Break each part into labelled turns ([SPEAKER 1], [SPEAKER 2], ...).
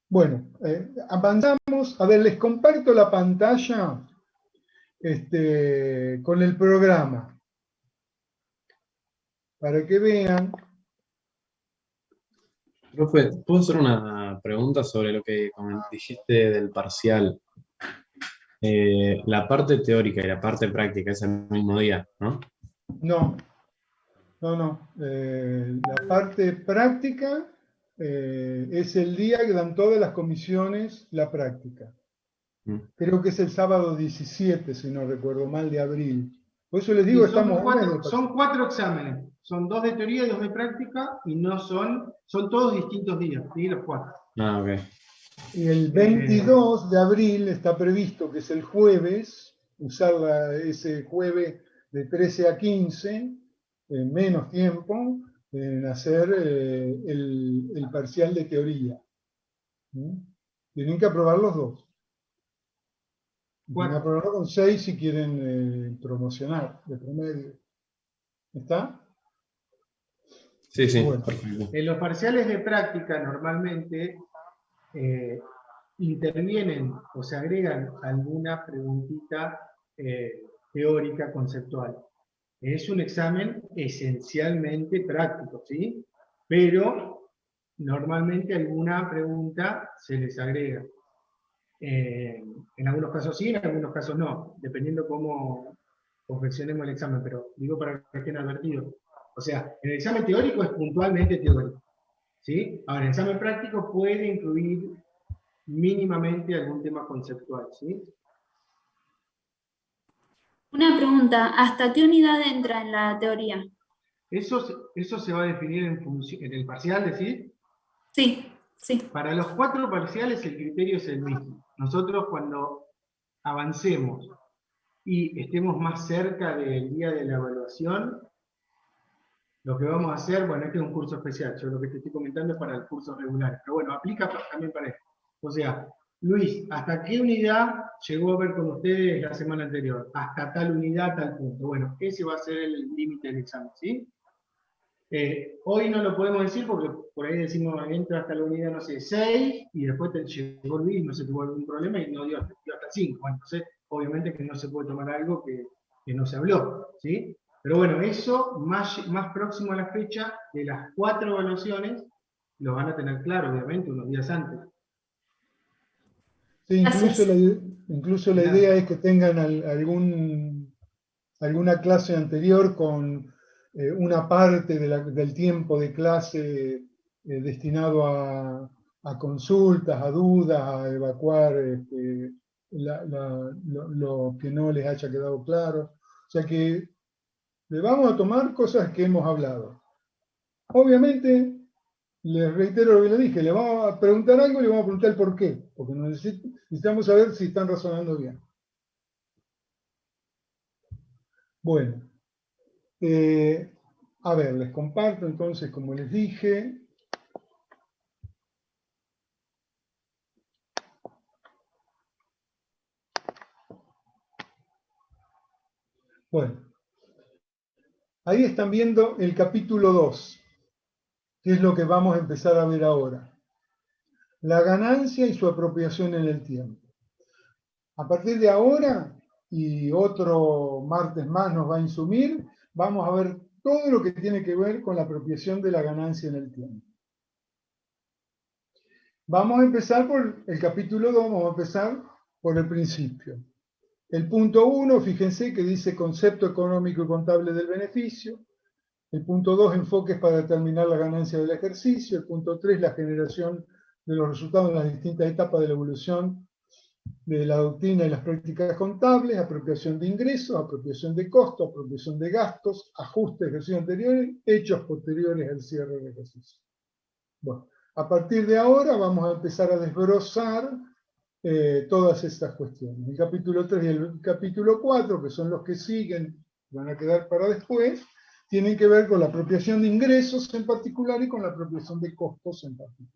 [SPEAKER 1] Bueno, avanzamos. A ver, les comparto la pantalla con el programa, para que vean.
[SPEAKER 2] Profe, ¿puedo hacer una pregunta sobre lo que dijiste del parcial? La parte teórica y la parte práctica es el mismo día, ¿no?
[SPEAKER 1] No, no. La parte práctica es el día que dan todas las comisiones la práctica. Creo que es el sábado 17, si no recuerdo mal, de abril. Por eso les digo, estamos...
[SPEAKER 3] Son 4 exámenes. Son 2 de teoría y 2 de práctica, y no son todos distintos días, ¿sí? Los 4.
[SPEAKER 2] Ah, ok.
[SPEAKER 1] Y el 22 de abril está previsto, que es el jueves, usar ese jueves de 13 a 15, menos tiempo, en hacer el parcial de teoría. Tienen que aprobar los dos. Tienen que aprobarlo con 6 si quieren promocionar de promedio. ¿Está?
[SPEAKER 2] Sí, sí.
[SPEAKER 1] Bueno.
[SPEAKER 3] En los parciales de práctica normalmente intervienen o se agregan alguna preguntita teórica, conceptual. Es un examen esencialmente práctico, ¿sí? Pero normalmente alguna pregunta se les agrega. En algunos casos sí, en algunos casos no, dependiendo cómo confeccionemos el examen, pero digo para que estén advertidos. O sea, el examen teórico es puntualmente teórico, ¿sí? Ahora, el examen práctico puede incluir mínimamente algún tema conceptual, ¿sí?
[SPEAKER 4] Una pregunta, ¿hasta qué unidad entra en la teoría?
[SPEAKER 3] Eso se va a definir en el parcial, ¿decís?
[SPEAKER 4] Sí, sí.
[SPEAKER 3] Para los 4 parciales el criterio es el mismo. Nosotros cuando avancemos y estemos más cerca del día de la evaluación, lo que vamos a hacer, bueno, este es un curso especial, yo lo que te estoy comentando es para el curso regular, pero bueno, aplica también para esto. O sea, Luis, ¿hasta qué unidad llegó a ver con ustedes la semana anterior? Hasta tal unidad, tal punto. Bueno, ese va a ser el límite del examen, ¿sí? Hoy no lo podemos decir porque por ahí decimos, entra hasta la unidad, no sé, 6, y después llegó Luis, no se tuvo algún problema y no dio hasta 5. Bueno, entonces, obviamente que no se puede tomar algo que no se habló, ¿sí? Pero bueno, eso más próximo a la fecha de las 4 evaluaciones, lo van a tener claro, obviamente, unos días antes.
[SPEAKER 1] Sí, incluso la idea es que tengan alguna clase anterior con una parte del tiempo de clase destinado a consultas, a dudas, a evacuar lo que no les haya quedado claro. O sea que le vamos a tomar cosas que hemos hablado. Obviamente, les reitero lo que le dije, le vamos a preguntar algo y le vamos a preguntar el por qué, porque necesitamos saber si están razonando bien. Bueno, a ver, les comparto entonces, como les dije. Bueno, ahí están viendo el capítulo 2, que es lo que vamos a empezar a ver ahora. La ganancia y su apropiación en el tiempo. A partir de ahora, y otro martes más nos va a insumir, vamos a ver todo lo que tiene que ver con la apropiación de la ganancia en el tiempo. Vamos a empezar por el capítulo 2, vamos a empezar por el principio. El punto 1, fíjense que dice concepto económico y contable del beneficio. El punto 2, enfoques para determinar la ganancia del ejercicio. El punto 3, la generación de los resultados en las distintas etapas de la evolución de la doctrina y las prácticas contables, apropiación de ingresos, apropiación de costos, apropiación de gastos, ajustes de ejercicios anteriores, hechos posteriores al cierre del ejercicio. Bueno, a partir de ahora vamos a empezar a desbrozar todas estas cuestiones. El capítulo 3 y el capítulo 4, que son los que siguen, van a quedar para después, tienen que ver con la apropiación de ingresos en particular y con la apropiación de costos en particular.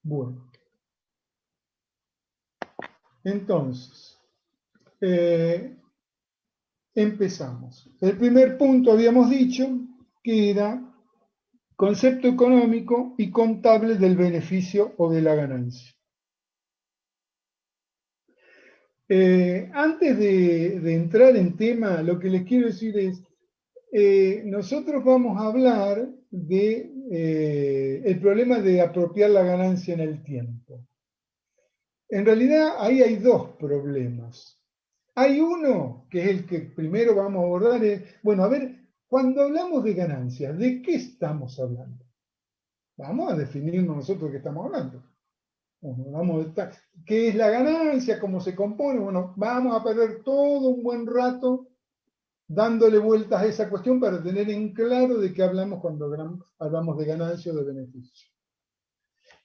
[SPEAKER 1] Bueno. Entonces, empezamos. El primer punto habíamos dicho que era concepto económico y contable del beneficio o de la ganancia. Antes de entrar en tema, lo que les quiero decir es, nosotros vamos a hablar de el problema de apropiar la ganancia en el tiempo. En realidad ahí hay dos problemas. Hay uno, que es el que primero vamos a abordar, es, bueno, a ver, cuando hablamos de ganancias, ¿de qué estamos hablando? Vamos a definirnos nosotros de qué estamos hablando. ¿Qué es la ganancia? ¿Cómo se compone? Bueno, vamos a perder todo un buen rato dándole vueltas a esa cuestión para tener en claro de qué hablamos cuando hablamos de ganancia o de beneficio.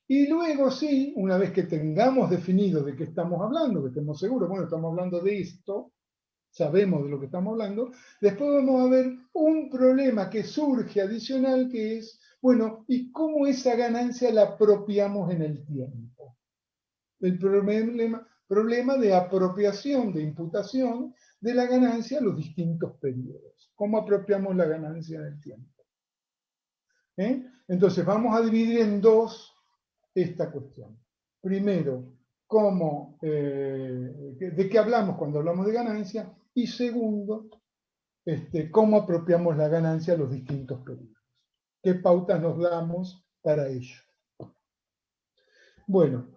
[SPEAKER 1] Y luego sí, una vez que tengamos definido de qué estamos hablando, que estemos seguros, bueno, estamos hablando de esto, sabemos de lo que estamos hablando, después vamos a ver un problema que surge adicional que es, bueno, ¿y cómo esa ganancia la apropiamos en el tiempo? El problema de apropiación, de imputación de la ganancia a los distintos periodos. ¿Cómo apropiamos la ganancia en el tiempo? Entonces vamos a dividir en dos esta cuestión. Primero, de qué hablamos cuando hablamos de ganancia, y segundo, cómo apropiamos la ganancia a los distintos periodos. ¿Qué pautas nos damos para ello? Bueno,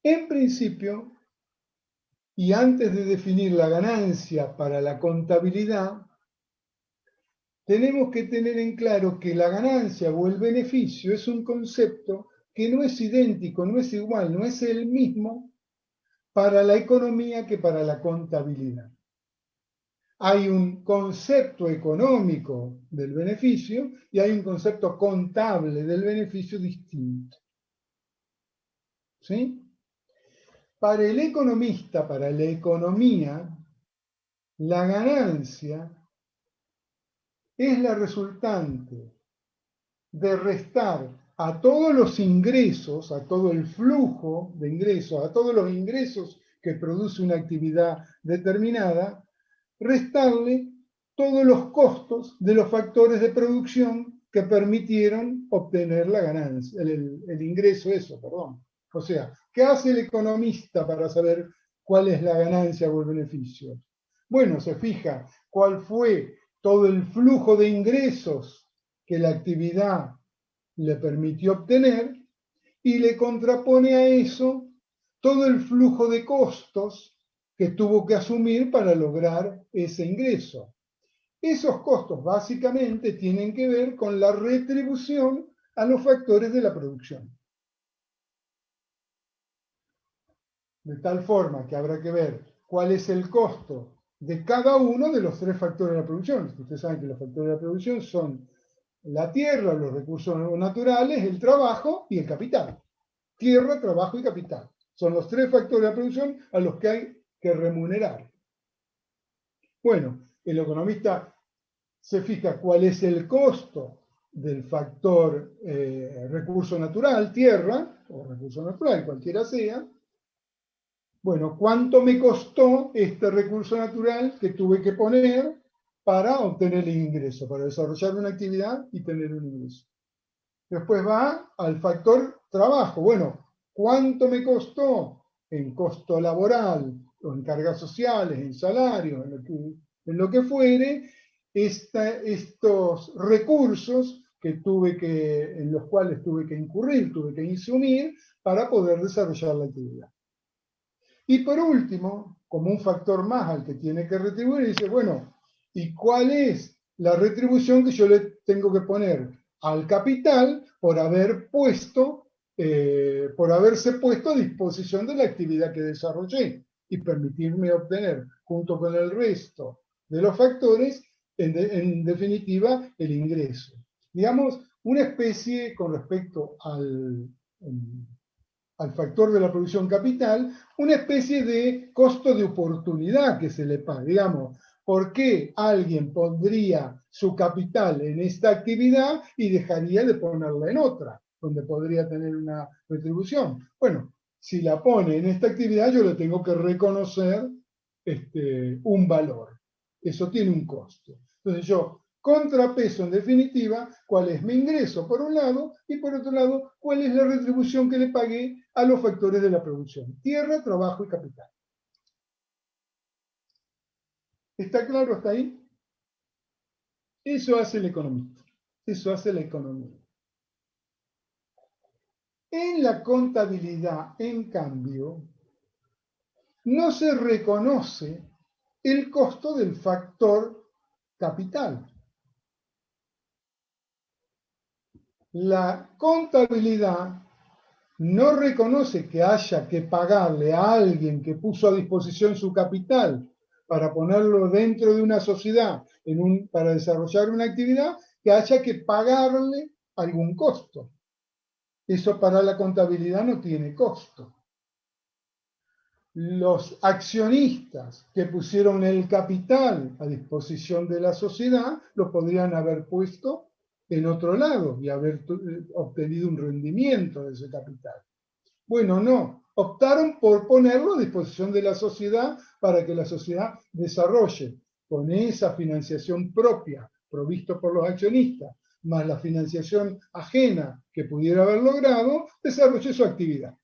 [SPEAKER 1] en principio, y antes de definir la ganancia para la contabilidad, tenemos que tener en claro que la ganancia o el beneficio es un concepto que no es idéntico, no es igual, no es el mismo para la economía que para la contabilidad. Hay un concepto económico del beneficio y hay un concepto contable del beneficio distinto. ¿Sí? Para el economista, para la economía, la ganancia es la resultante de restar a todos los ingresos, a todo el flujo de ingresos, a todos los ingresos que produce una actividad determinada, restarle todos los costos de los factores de producción que permitieron obtener la ganancia, el ingreso, perdón. O sea, ¿qué hace el economista para saber cuál es la ganancia o el beneficio? Bueno, se fija cuál fue todo el flujo de ingresos que la actividad le permitió obtener y le contrapone a eso todo el flujo de costos que tuvo que asumir para lograr ese ingreso. Esos costos básicamente tienen que ver con la retribución a los factores de la producción. De tal forma que habrá que ver cuál es el costo de cada uno de los tres factores de la producción. Ustedes saben que los factores de la producción son la tierra, los recursos naturales, el trabajo y el capital. Tierra, trabajo y capital. Son los tres factores de la producción a los que hay que remunerar. Bueno, el economista se fija cuál es el costo del factor recurso natural, tierra, o recurso natural, cualquiera sea. Bueno, ¿cuánto me costó este recurso natural que tuve que poner para obtener el ingreso, para desarrollar una actividad y tener un ingreso? Después va al factor trabajo. Bueno, ¿cuánto me costó en costo laboral, o en cargas sociales, en salario, en lo que fuere, estos recursos en los cuales tuve que incurrir, tuve que insumir para poder desarrollar la actividad? Y por último, como un factor más al que tiene que retribuir, dice, bueno, ¿y cuál es la retribución que yo le tengo que poner al capital por haberse puesto a disposición de la actividad que desarrollé y permitirme obtener, junto con el resto de los factores, en definitiva, el ingreso? Digamos, una especie con respecto al factor de la producción capital, una especie de costo de oportunidad que se le paga. Digamos, ¿por qué alguien pondría su capital en esta actividad y dejaría de ponerla en otra, donde podría tener una retribución? Bueno, si la pone en esta actividad, yo le tengo que reconocer un valor. Eso tiene un costo. Entonces yo, contrapeso en definitiva cuál es mi ingreso por un lado y por otro lado cuál es la retribución que le pagué a los factores de la producción, tierra, trabajo y capital. ¿Está claro hasta ahí? Eso hace el economista, eso hace la economía. En la contabilidad, en cambio, no se reconoce el costo del factor capital. La contabilidad no reconoce que haya que pagarle a alguien que puso a disposición su capital para ponerlo dentro de una sociedad para desarrollar una actividad, que haya que pagarle algún costo. Eso para la contabilidad no tiene costo. Los accionistas que pusieron el capital a disposición de la sociedad lo podrían haber puesto en otro lado y haber obtenido un rendimiento de ese capital. Bueno, no, optaron por ponerlo a disposición de la sociedad para que la sociedad desarrolle con esa financiación propia provisto por los accionistas, más la financiación ajena que pudiera haber logrado, desarrolle su actividad.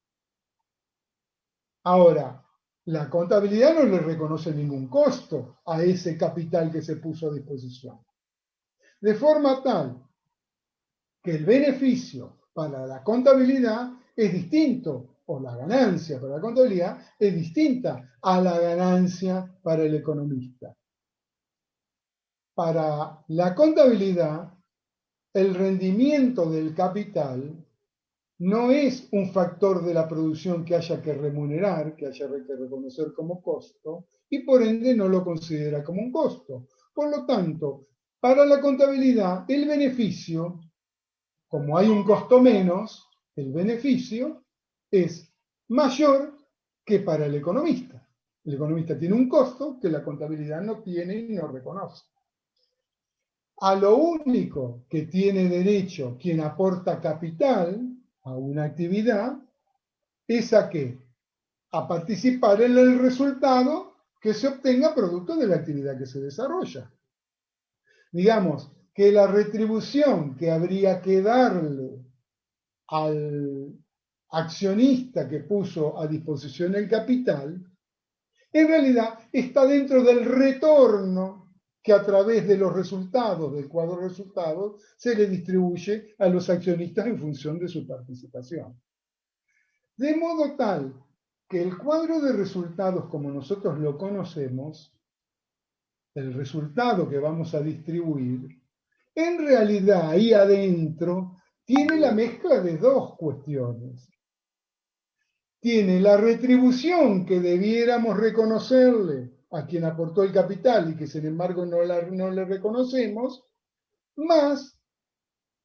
[SPEAKER 1] Ahora, la contabilidad no le reconoce ningún costo a ese capital que se puso a disposición. De forma tal que el beneficio para la contabilidad es distinto, o la ganancia para la contabilidad es distinta a la ganancia para el economista. Para la contabilidad, el rendimiento del capital no es un factor de la producción que haya que remunerar, que haya que reconocer como costo, y por ende no lo considera como un costo. Por lo tanto, para la contabilidad, el beneficio, como hay un costo menos, el beneficio es mayor que para el economista. El economista tiene un costo que la contabilidad no tiene y no reconoce. A lo único que tiene derecho quien aporta capital a una actividad es a qué? A participar en el resultado que se obtenga producto de la actividad que se desarrolla. Digamos que la retribución que habría que darle al accionista que puso a disposición el capital, en realidad está dentro del retorno que a través de los resultados, del cuadro de resultados, se le distribuye a los accionistas en función de su participación. De modo tal que el cuadro de resultados como nosotros lo conocemos, el resultado que vamos a distribuir, en realidad ahí adentro tiene la mezcla de dos cuestiones. Tiene la retribución que debiéramos reconocerle a quien aportó el capital y que sin embargo no le reconocemos, más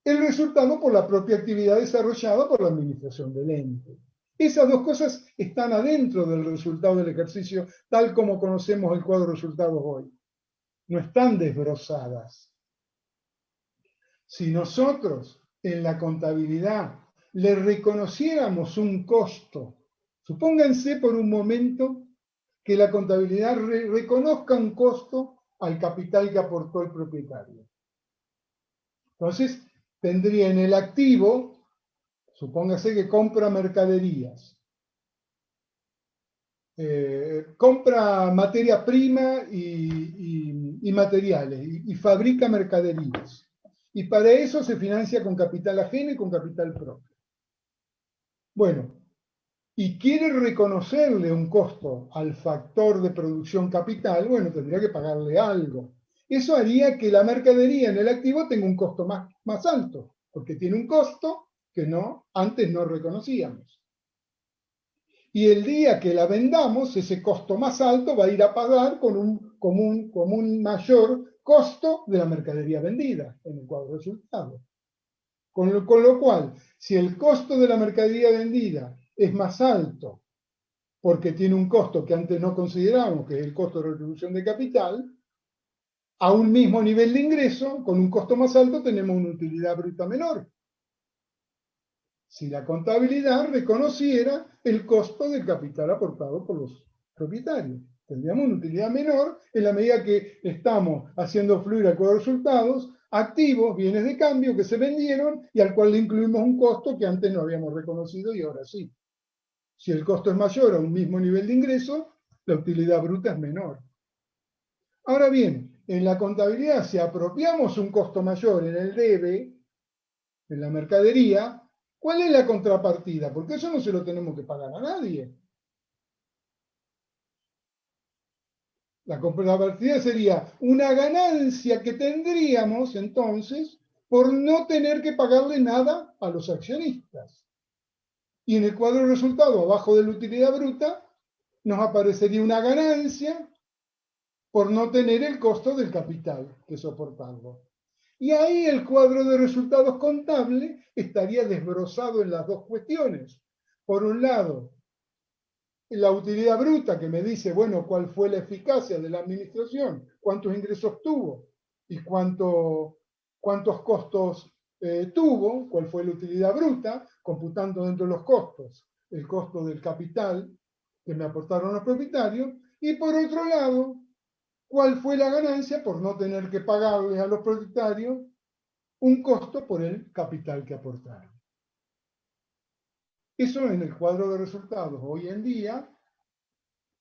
[SPEAKER 1] el resultado por la propia actividad desarrollada por la administración del ente. Esas dos cosas están adentro del resultado del ejercicio, tal como conocemos el cuadro de resultados hoy. No están desbrozadas. Si nosotros en la contabilidad le reconociéramos un costo, supónganse por un momento que la contabilidad reconozca un costo al capital que aportó el propietario. Entonces, tendría en el activo, supóngase que compra mercaderías, compra materia prima y materiales, y fabrica mercaderías. Y para eso se financia con capital ajeno y con capital propio. Bueno, y quiere reconocerle un costo al factor de producción capital, bueno, tendría que pagarle algo. Eso haría que la mercadería en el activo tenga un costo más alto, porque tiene un costo que antes no reconocíamos. Y el día que la vendamos, ese costo más alto va a ir a pagar con un mayor costo de la mercadería vendida en el cuadro de resultados. Con lo cual, si el costo de la mercadería vendida es más alto porque tiene un costo que antes no considerábamos, que es el costo de retribución de capital, a un mismo nivel de ingreso, con un costo más alto, tenemos una utilidad bruta menor. Si la contabilidad reconociera el costo del capital aportado por los propietarios. Tendríamos una utilidad menor en la medida que estamos haciendo fluir al cuadro de resultados activos, bienes de cambio que se vendieron y al cual le incluimos un costo que antes no habíamos reconocido y ahora sí. Si el costo es mayor a un mismo nivel de ingreso, la utilidad bruta es menor. Ahora bien, en la contabilidad, si apropiamos un costo mayor en el debe, en la mercadería, ¿cuál es la contrapartida? Porque eso no se lo tenemos que pagar a nadie. La contrapartida sería una ganancia que tendríamos entonces por no tener que pagarle nada a los accionistas. Y en el cuadro de resultados, abajo de la utilidad bruta, nos aparecería una ganancia por no tener el costo del capital que soportarlo. Y ahí el cuadro de resultados contable estaría desbrozado en las dos cuestiones. Por un lado, la utilidad bruta que me dice, bueno, cuál fue la eficacia de la administración, cuántos ingresos tuvo y cuántos costos tuvo, cuál fue la utilidad bruta, computando dentro de los costos el costo del capital que me aportaron los propietarios, y por otro lado, cuál fue la ganancia por no tener que pagarles a los propietarios un costo por el capital que aportaron. Eso en el cuadro de resultados hoy en día,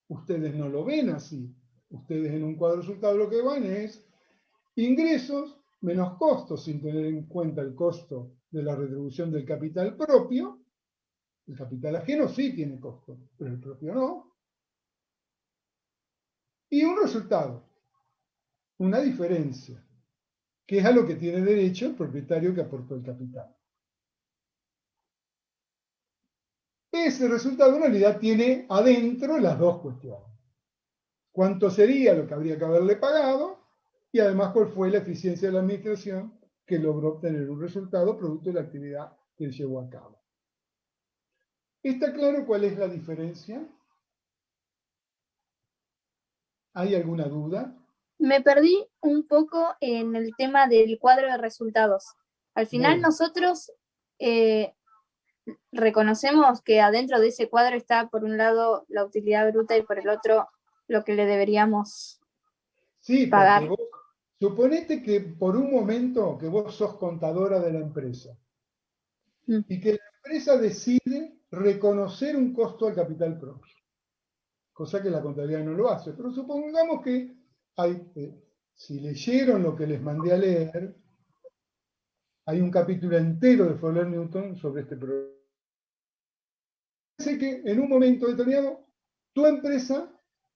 [SPEAKER 1] ustedes no lo ven así. Ustedes en un cuadro de resultados lo que van es ingresos menos costos, sin tener en cuenta el costo de la retribución del capital propio. El capital ajeno sí tiene costo, pero el propio no. Y un resultado, una diferencia, que es a lo que tiene derecho el propietario que aportó el capital. Ese resultado en realidad tiene adentro las dos cuestiones. ¿Cuánto sería lo que habría que haberle pagado? Y además, ¿cuál fue la eficiencia de la administración que logró obtener un resultado producto de la actividad que llevó a cabo? ¿Está claro cuál es la diferencia? ¿Hay alguna duda?
[SPEAKER 5] Me perdí un poco en el tema del cuadro de resultados. Al final
[SPEAKER 1] Bueno.
[SPEAKER 5] nosotros reconocemos que adentro de ese cuadro está por un lado la utilidad bruta y por el otro lo que le deberíamos pagar.
[SPEAKER 1] Sí, porque vos, suponete que por un momento que vos sos contadora de la empresa y que la empresa decide reconocer un costo al capital propio, cosa que la contabilidad no lo hace, pero supongamos que si leyeron lo que les mandé a leer, hay un capítulo entero de Fowler Newton sobre este problema. Dice que en un momento determinado tu empresa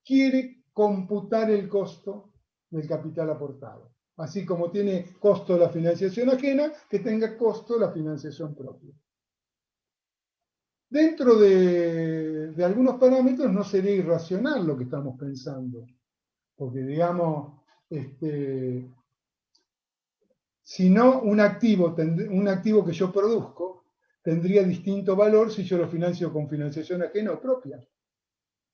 [SPEAKER 1] quiere computar el costo del capital aportado. Así como tiene costo la financiación ajena, que tenga costo la financiación propia. Dentro de algunos parámetros no sería irracional lo que estamos pensando. Porque, digamos, si no, un activo que yo produzco tendría distinto valor si yo lo financio con financiación ajena o propia.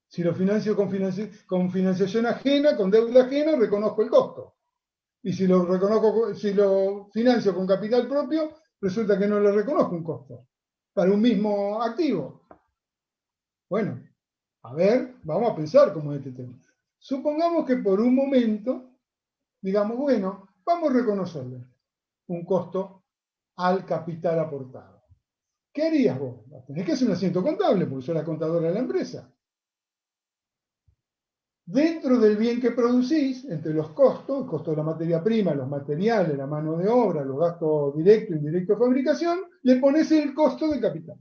[SPEAKER 1] Si lo financio con financiación ajena, con deuda ajena, reconozco el costo. Y si lo financio con capital propio, resulta que no le reconozco un costo para un mismo activo. Bueno, a ver, vamos a pensar cómo es este tema. Supongamos que por un momento, digamos, bueno, vamos a reconocerle un costo al capital aportado. ¿Qué harías vos? Tenés que hacer un asiento contable, porque sos la contadora de la empresa. Dentro del bien que producís, entre los costos, el costo de la materia prima, los materiales, la mano de obra, los gastos directos e indirectos de fabricación, le pones el costo del capital.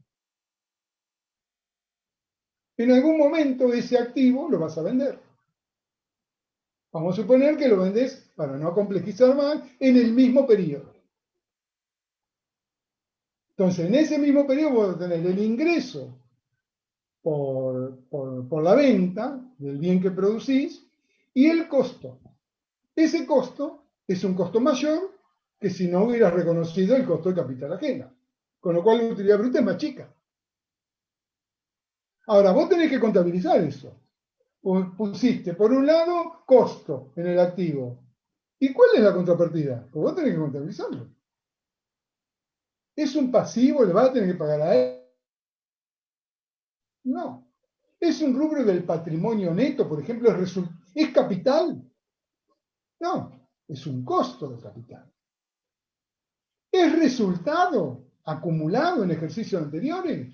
[SPEAKER 1] En algún momento ese activo lo vas a vender. Vamos a suponer que lo vendés, para no complejizar más, en el mismo periodo. Entonces, en ese mismo periodo vos vas a tener el ingreso por la venta del bien que producís y el costo. Ese costo es un costo mayor que si no hubieras reconocido el costo de capital ajena. Con lo cual la utilidad bruta es más chica. Ahora, vos tenés que contabilizar eso. Pusiste, por un lado, costo en el activo. ¿Y cuál es la contrapartida? Pues vos tenés que contabilizarlo. ¿Es un pasivo? ¿Le vas a tener que pagar a él? No. ¿Es un rubro del patrimonio neto, por ejemplo? ¿Es capital? No, es un costo de capital. ¿Es resultado acumulado en ejercicios anteriores?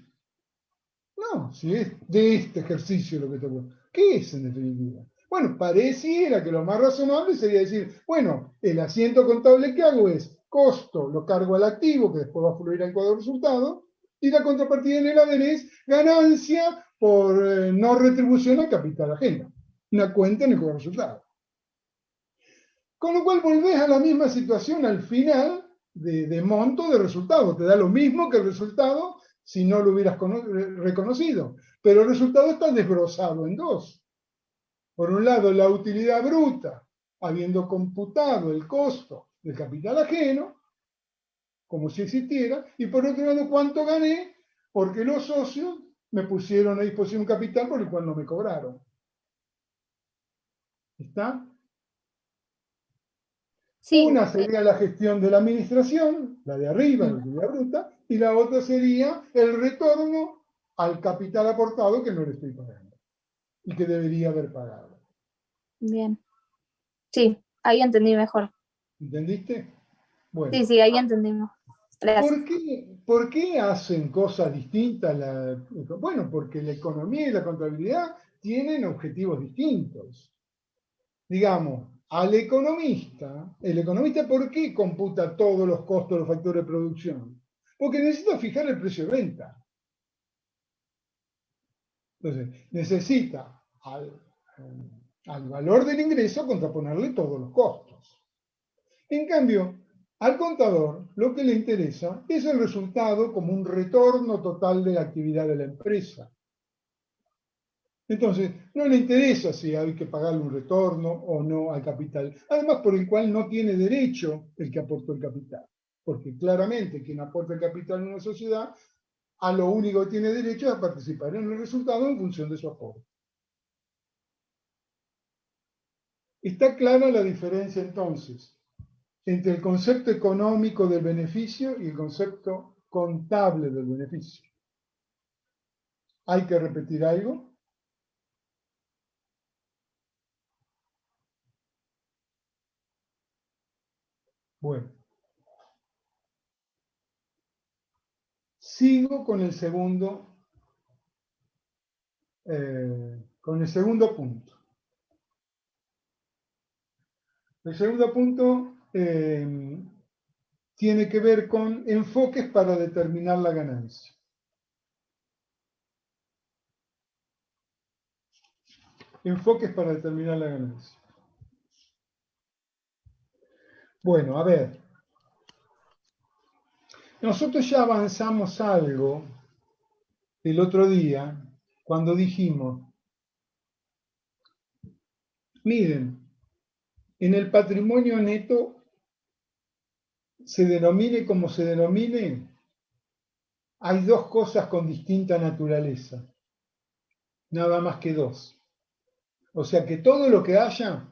[SPEAKER 1] No, si es de este ejercicio lo que te ocurre. ¿Qué es en definitiva? Bueno, pareciera que lo más razonable sería decir, bueno, el asiento contable que hago es costo, lo cargo al activo, que después va a fluir al cuadro de resultados, y la contrapartida en el haber es ganancia por no retribución al capital ajeno. Una cuenta en el cuadro de resultados. Con lo cual volvés a la misma situación al final de monto de resultado. Te da lo mismo que el resultado si no lo hubieras reconocido. Pero el resultado está desglosado en dos. Por un lado, la utilidad bruta, habiendo computado el costo del capital ajeno, como si existiera, y por otro lado, cuánto gané, porque los socios me pusieron a disposición un capital por el cual no me cobraron. ¿Está?
[SPEAKER 5] Sí,
[SPEAKER 1] Una sería la gestión de la administración, la de arriba, la utilidad bruta, y la otra sería el retorno al capital aportado que no le estoy pagando y que debería haber pagado.
[SPEAKER 5] bien. Sí, ahí entendí mejor.
[SPEAKER 1] ¿Entendiste? Bueno,
[SPEAKER 5] Sí, ahí entendimos. Gracias.
[SPEAKER 1] ¿por qué hacen cosas distintas? Bueno, porque la economía y la contabilidad tienen objetivos distintos. Digamos, el economista, ¿por qué computa todos los costos de los factores de producción? Porque necesita fijar el precio de venta. Entonces, necesita al valor del ingreso contraponerle todos los costos. En cambio, al contador lo que le interesa es el resultado como un retorno total de la actividad de la empresa. Entonces, no le interesa si hay que pagarle un retorno o no al capital, además por el cual no tiene derecho el que aportó el capital, porque claramente quien aporta el capital en una sociedad, a lo único que tiene derecho es a participar en el resultado en función de su aporte. Está clara la diferencia entonces entre el concepto económico del beneficio y el concepto contable del beneficio. ¿Hay que repetir algo? Bueno. Sigo con el segundo punto. El segundo punto tiene que ver con enfoques para determinar la ganancia. Enfoques para determinar la ganancia. Bueno, a ver. Nosotros ya avanzamos algo el otro día cuando dijimos, miren, en el patrimonio neto, se denomine como se denomine, hay dos cosas con distinta naturaleza. Nada más que dos. O sea que todo lo que haya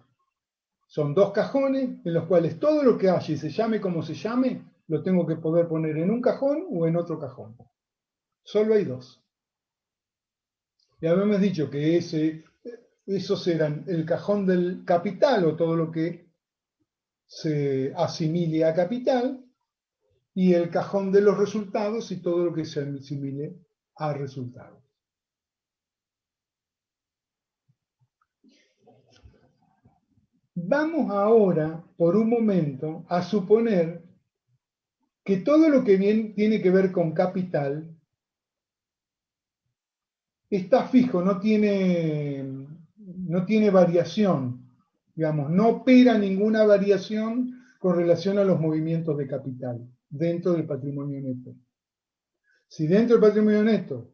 [SPEAKER 1] son dos cajones en los cuales todo lo que haya y se llame como se llame, lo tengo que poder poner en un cajón o en otro cajón. Solo hay dos. Y habíamos dicho que esos eran el cajón del capital o todo lo que se asimile a capital y el cajón de los resultados y todo lo que se asimile a resultados. Vamos ahora, por un momento, a suponer que todo lo que tiene que ver con capital está fijo, no tiene variación, digamos, no opera ninguna variación con relación a los movimientos de capital dentro del patrimonio neto. Si dentro del patrimonio neto,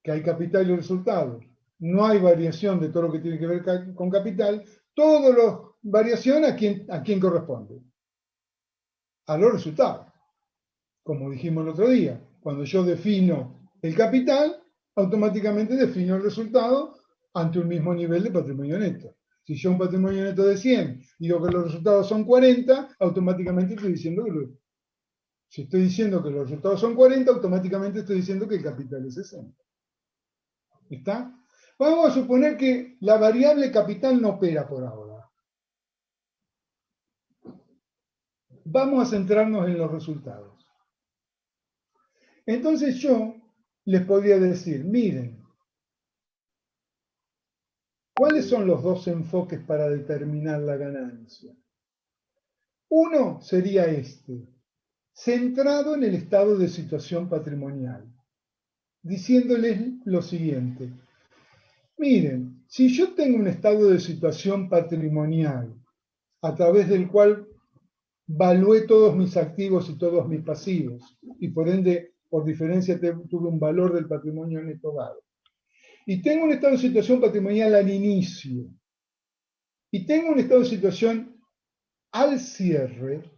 [SPEAKER 1] que hay capital y resultados, no hay variación de todo lo que tiene que ver con capital, todo lo variación a quién corresponde. A los resultados. Como dijimos el otro día, cuando yo defino el capital, automáticamente defino el resultado ante un mismo nivel de patrimonio neto. Si yo un patrimonio neto de 100 digo que los resultados son 40, automáticamente estoy diciendo si estoy diciendo que los resultados son 40, automáticamente estoy diciendo que el capital es 60. ¿Está? Vamos a suponer que la variable capital no opera por ahora. Vamos a centrarnos en los resultados. Entonces yo les podría decir, miren, ¿cuáles son los dos enfoques para determinar la ganancia? Uno sería este, centrado en el estado de situación patrimonial, diciéndoles lo siguiente. Miren, si yo tengo un estado de situación patrimonial a través del cual valué todos mis activos y todos mis pasivos, y por ende, por diferencia, tuve un valor del patrimonio neto dado, y tengo un estado de situación patrimonial al inicio, y tengo un estado de situación al cierre,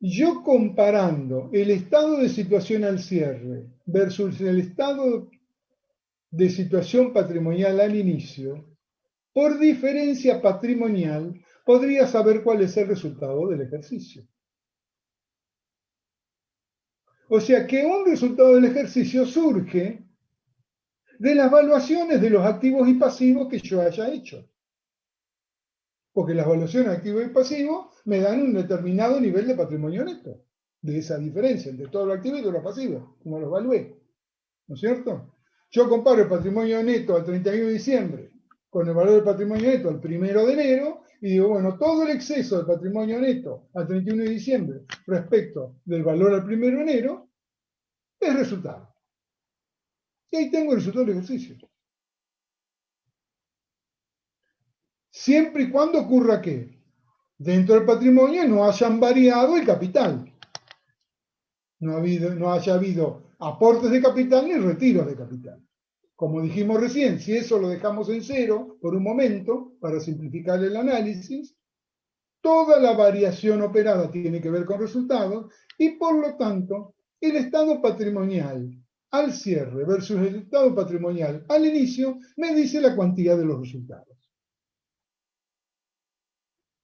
[SPEAKER 1] yo comparando el estado de situación al cierre versus el estado de situación patrimonial al inicio, por diferencia patrimonial, podría saber cuál es el resultado del ejercicio. O sea que un resultado del ejercicio surge de las evaluaciones de los activos y pasivos que yo haya hecho. Porque las evaluaciones de activos y pasivos me dan un determinado nivel de patrimonio neto, de esa diferencia entre todo lo activo y todo lo pasivo, como lo evalué. ¿No es cierto? Yo comparo el patrimonio neto al 31 de diciembre con el valor del patrimonio neto al 1 de enero y digo, bueno, todo el exceso del patrimonio neto al 31 de diciembre respecto del valor al 1 de enero es resultado. Y ahí tengo el resultado del ejercicio. Siempre y cuando ocurra que dentro del patrimonio no hayan variado el capital. No haya habido aportes de capital ni retiros de capital. Como dijimos recién, si eso lo dejamos en cero por un momento, para simplificar el análisis, toda la variación operada tiene que ver con resultados y por lo tanto el estado patrimonial al cierre versus el estado patrimonial al inicio me dice la cuantía de los resultados.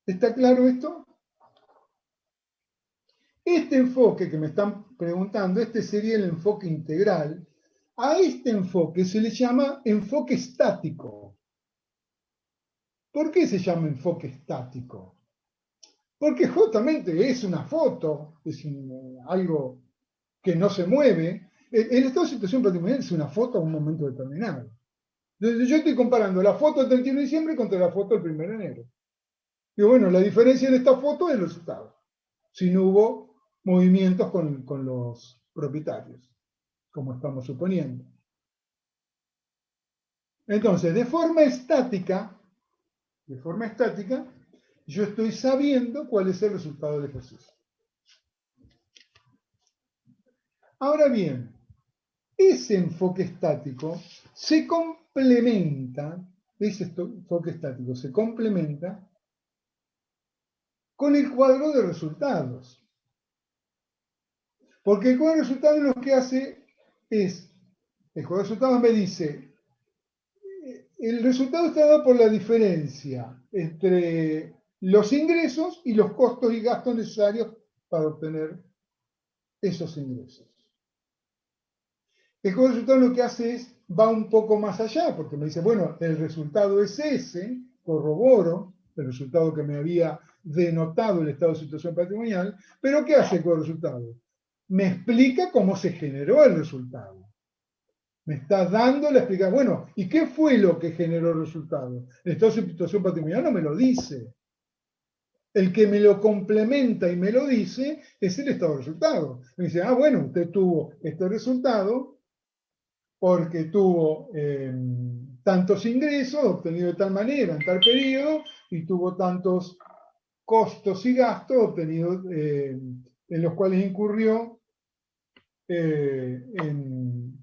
[SPEAKER 1] ¿Está claro esto? Este enfoque que me están preguntando, este sería el enfoque integral. A este enfoque se le llama enfoque estático. ¿Por qué se llama enfoque estático? Porque justamente es una foto, es algo que no se mueve. El estado de situación patrimonial es una foto a un momento determinado. Entonces yo estoy comparando la foto del 31 de diciembre contra la foto del 1 de enero. Y bueno, la diferencia en esta foto es el resultado. Si no hubo movimientos con los propietarios, como estamos suponiendo. Entonces, de forma estática, yo estoy sabiendo cuál es el resultado del ejercicio. Ahora bien, ese enfoque estático se complementa, con el cuadro de resultados. Porque el cuadro de resultados lo que hace es, el cuadro de resultados me dice, el resultado está dado por la diferencia entre los ingresos y los costos y gastos necesarios para obtener esos ingresos. El cuadro de resultados lo que hace es, va un poco más allá, porque me dice, bueno, el resultado es ese, corroboro el resultado que me había denotado el estado de situación patrimonial, pero ¿qué hace el cuadro de resultados? Me explica cómo se generó el resultado. Me está dando la explicación. Bueno, ¿y qué fue lo que generó el resultado? El estado de situación patrimonial no me lo dice. El que me lo complementa y me lo dice es el estado de resultado. Me dice, bueno, usted tuvo este resultado porque tuvo tantos ingresos obtenidos de tal manera en tal periodo y tuvo tantos costos y gastos obtenidos en los cuales incurrió en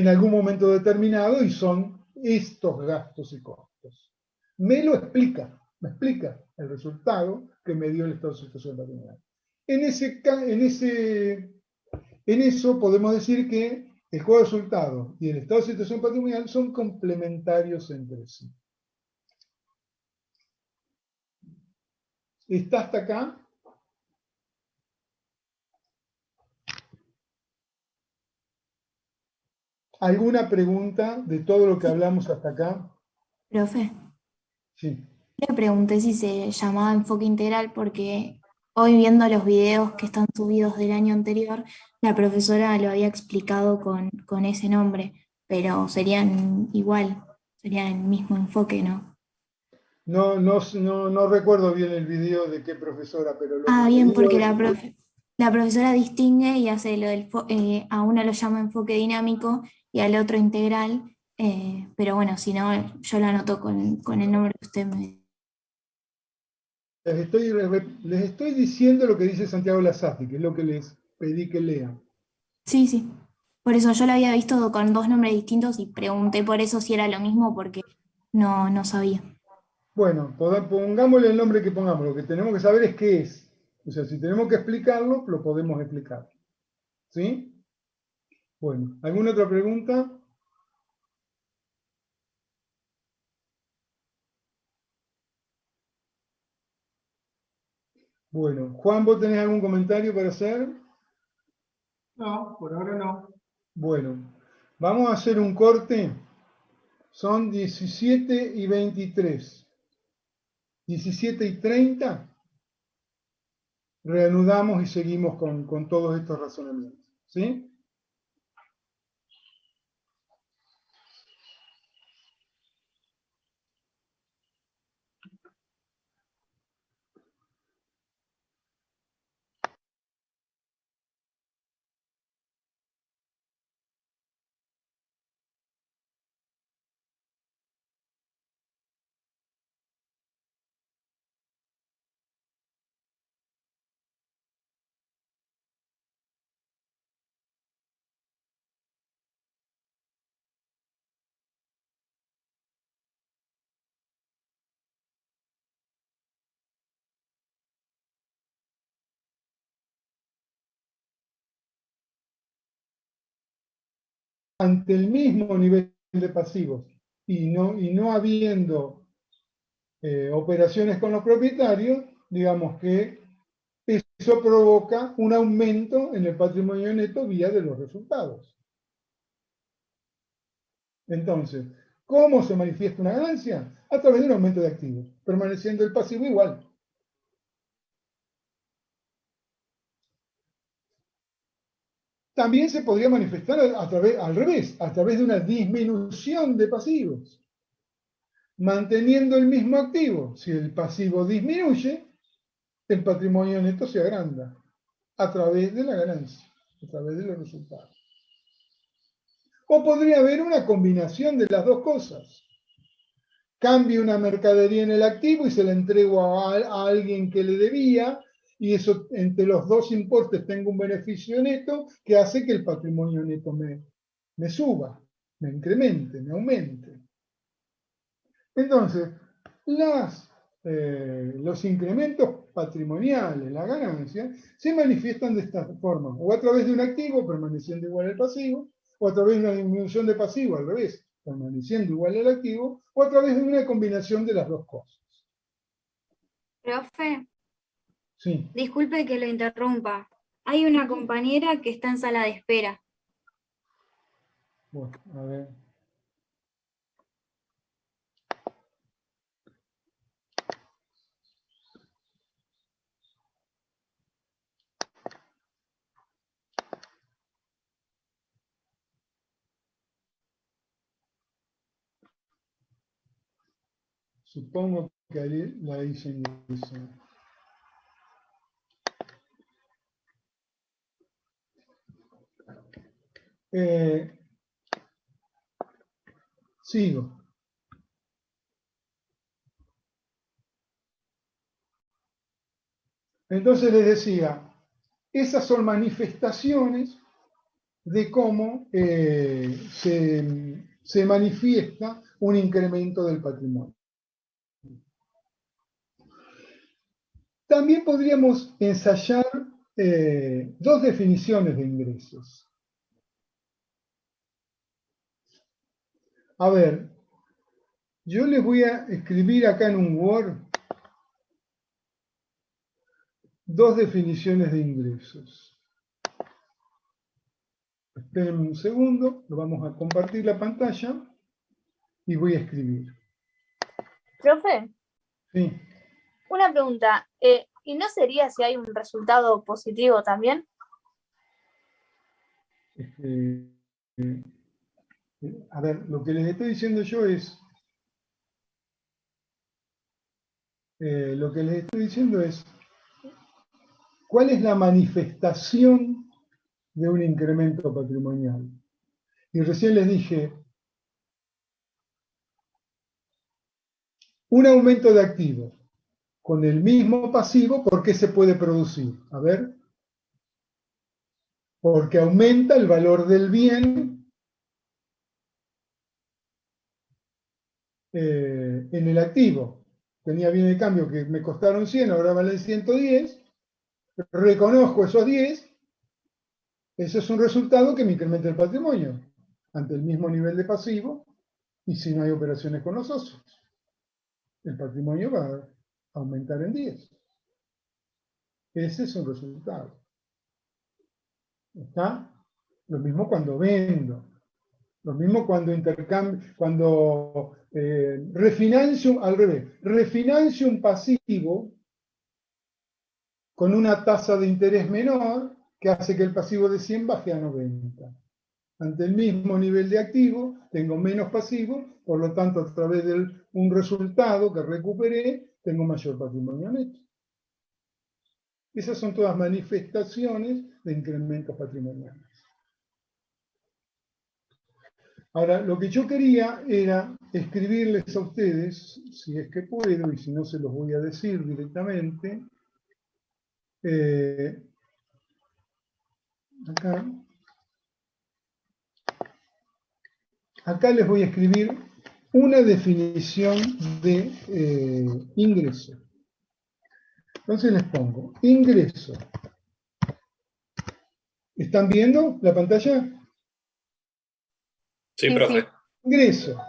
[SPEAKER 1] algún momento determinado y son estos gastos y costos. Me explica el resultado que me dio el estado de situación patrimonial. En eso podemos decir que el cuadro de resultados y el estado de situación patrimonial son complementarios entre sí. ¿Está hasta acá? ¿Alguna pregunta de todo lo que hablamos hasta acá?
[SPEAKER 6] Profe,
[SPEAKER 1] Sí.
[SPEAKER 6] le pregunté si se llamaba enfoque integral porque hoy viendo los videos que están subidos del año anterior, la profesora lo había explicado con ese nombre, pero serían igual, serían el mismo enfoque, ¿no?
[SPEAKER 1] No recuerdo bien el video de qué profesora, pero lo que
[SPEAKER 6] Ah,
[SPEAKER 1] te
[SPEAKER 6] bien,
[SPEAKER 1] digo
[SPEAKER 6] porque
[SPEAKER 1] es,
[SPEAKER 6] la profesora distingue y hace a uno lo llama enfoque dinámico y al otro integral, pero bueno, si no, yo lo anoto con el nombre que usted me...
[SPEAKER 1] les estoy diciendo lo que dice Santiago Lasati, que es lo que les pedí que lean.
[SPEAKER 6] Sí, sí. Por eso yo lo había visto con dos nombres distintos y pregunté por eso si era lo mismo porque no sabía.
[SPEAKER 1] Bueno, pongámosle el nombre que pongamos, lo que tenemos que saber es qué es. O sea, si tenemos que explicarlo, lo podemos explicar. ¿Sí? Bueno, ¿alguna otra pregunta? Bueno, Juan, ¿vos tenés algún comentario para hacer?
[SPEAKER 3] No, por ahora no.
[SPEAKER 1] Bueno, vamos a hacer un corte. Son 17:23. 17:30. Reanudamos y seguimos con todos estos razonamientos. ¿Sí? Ante el mismo nivel de pasivos y no habiendo operaciones con los propietarios, digamos que eso provoca un aumento en el patrimonio neto vía de los resultados. Entonces, ¿cómo se manifiesta una ganancia? A través de un aumento de activos, permaneciendo el pasivo igual. También se podría manifestar al revés, a través de una disminución de pasivos. Manteniendo el mismo activo, si el pasivo disminuye, el patrimonio neto se agranda a través de la ganancia, a través de los resultados. O podría haber una combinación de las dos cosas. Cambio una mercadería en el activo y se la entrego a alguien que le debía, y eso entre los dos importes tengo un beneficio neto que hace que el patrimonio neto me suba, me incremente, me aumente. Entonces, los incrementos patrimoniales, la ganancia, se manifiestan de esta forma, o a través de un activo permaneciendo igual al pasivo, o a través de una disminución de pasivo, al revés, permaneciendo igual al activo, o a través de una combinación de las dos cosas.
[SPEAKER 4] Profe,
[SPEAKER 1] Sí,
[SPEAKER 4] disculpe que lo interrumpa. Hay una compañera que está en sala de espera.
[SPEAKER 1] bueno, a ver. Supongo que ahí la hice ingresar. Sigo. Entonces les decía, esas son manifestaciones de cómo se manifiesta un incremento del patrimonio. También podríamos ensayar dos definiciones de ingresos. A ver, yo les voy a escribir acá en un Word dos definiciones de ingresos. Esperen un segundo, lo vamos a compartir la pantalla y voy a escribir.
[SPEAKER 5] Profe,
[SPEAKER 1] Sí.
[SPEAKER 5] una pregunta. ¿Y no sería si hay un resultado positivo también?
[SPEAKER 1] A ver, lo que les estoy diciendo yo es, ¿cuál es la manifestación de un incremento patrimonial? Y recién les dije, un aumento de activos con el mismo pasivo, ¿por qué se puede producir? A ver, porque aumenta el valor del bien en el activo. Tenía bien de cambio que me costaron 100, ahora valen 110, reconozco esos 10, ese es un resultado que me incrementa el patrimonio ante el mismo nivel de pasivo y si no hay operaciones con los socios. El patrimonio va a aumentar en 10. Ese es un resultado. ¿Está? Lo mismo cuando vendo. Lo mismo cuando intercambio, cuando refinancio, al revés, refinancio un pasivo con una tasa de interés menor que hace que el pasivo de 100 baje a 90. Ante el mismo nivel de activo, tengo menos pasivo, por lo tanto, a través de un resultado que recuperé, tengo mayor patrimonio neto. Esas son todas manifestaciones de incrementos patrimoniales. Ahora, lo que yo quería era escribirles a ustedes, si es que puedo, y si no se los voy a decir directamente, acá les voy a escribir una definición de ingreso. Entonces les pongo ingreso. ¿Están viendo la pantalla?
[SPEAKER 2] Sí, profe.
[SPEAKER 1] Ingreso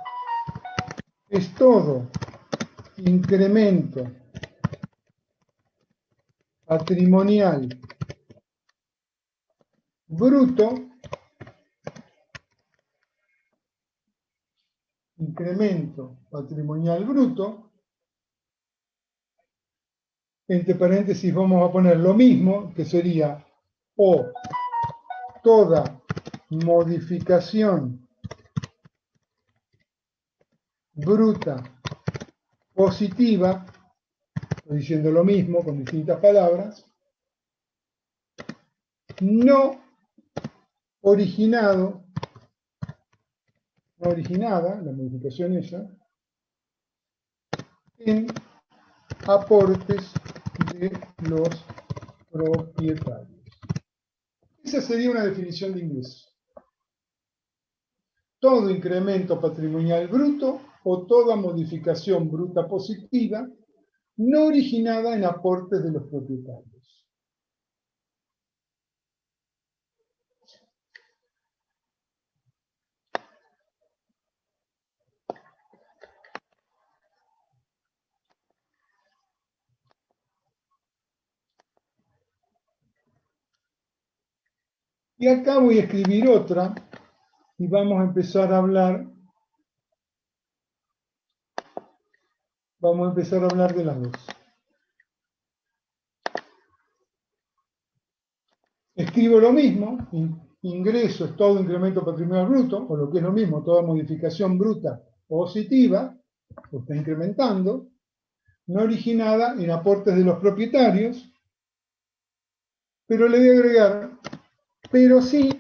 [SPEAKER 1] es todo incremento patrimonial bruto, incremento patrimonial bruto, entre paréntesis vamos a poner lo mismo, que sería o toda modificación bruta positiva, estoy diciendo lo mismo con distintas palabras, no originada, la modificación esa, en aportes de los propietarios. Esa sería una definición de ingreso. Todo incremento patrimonial bruto o toda modificación bruta positiva no originada en aportes de los propietarios. Y acá voy a escribir otra y vamos a empezar a hablar. Vamos a empezar a hablar de las dos. Escribo lo mismo, ingreso es todo incremento patrimonial bruto, o lo que es lo mismo, toda modificación bruta positiva, o está incrementando, no originada en aportes de los propietarios, pero le voy a agregar, pero sí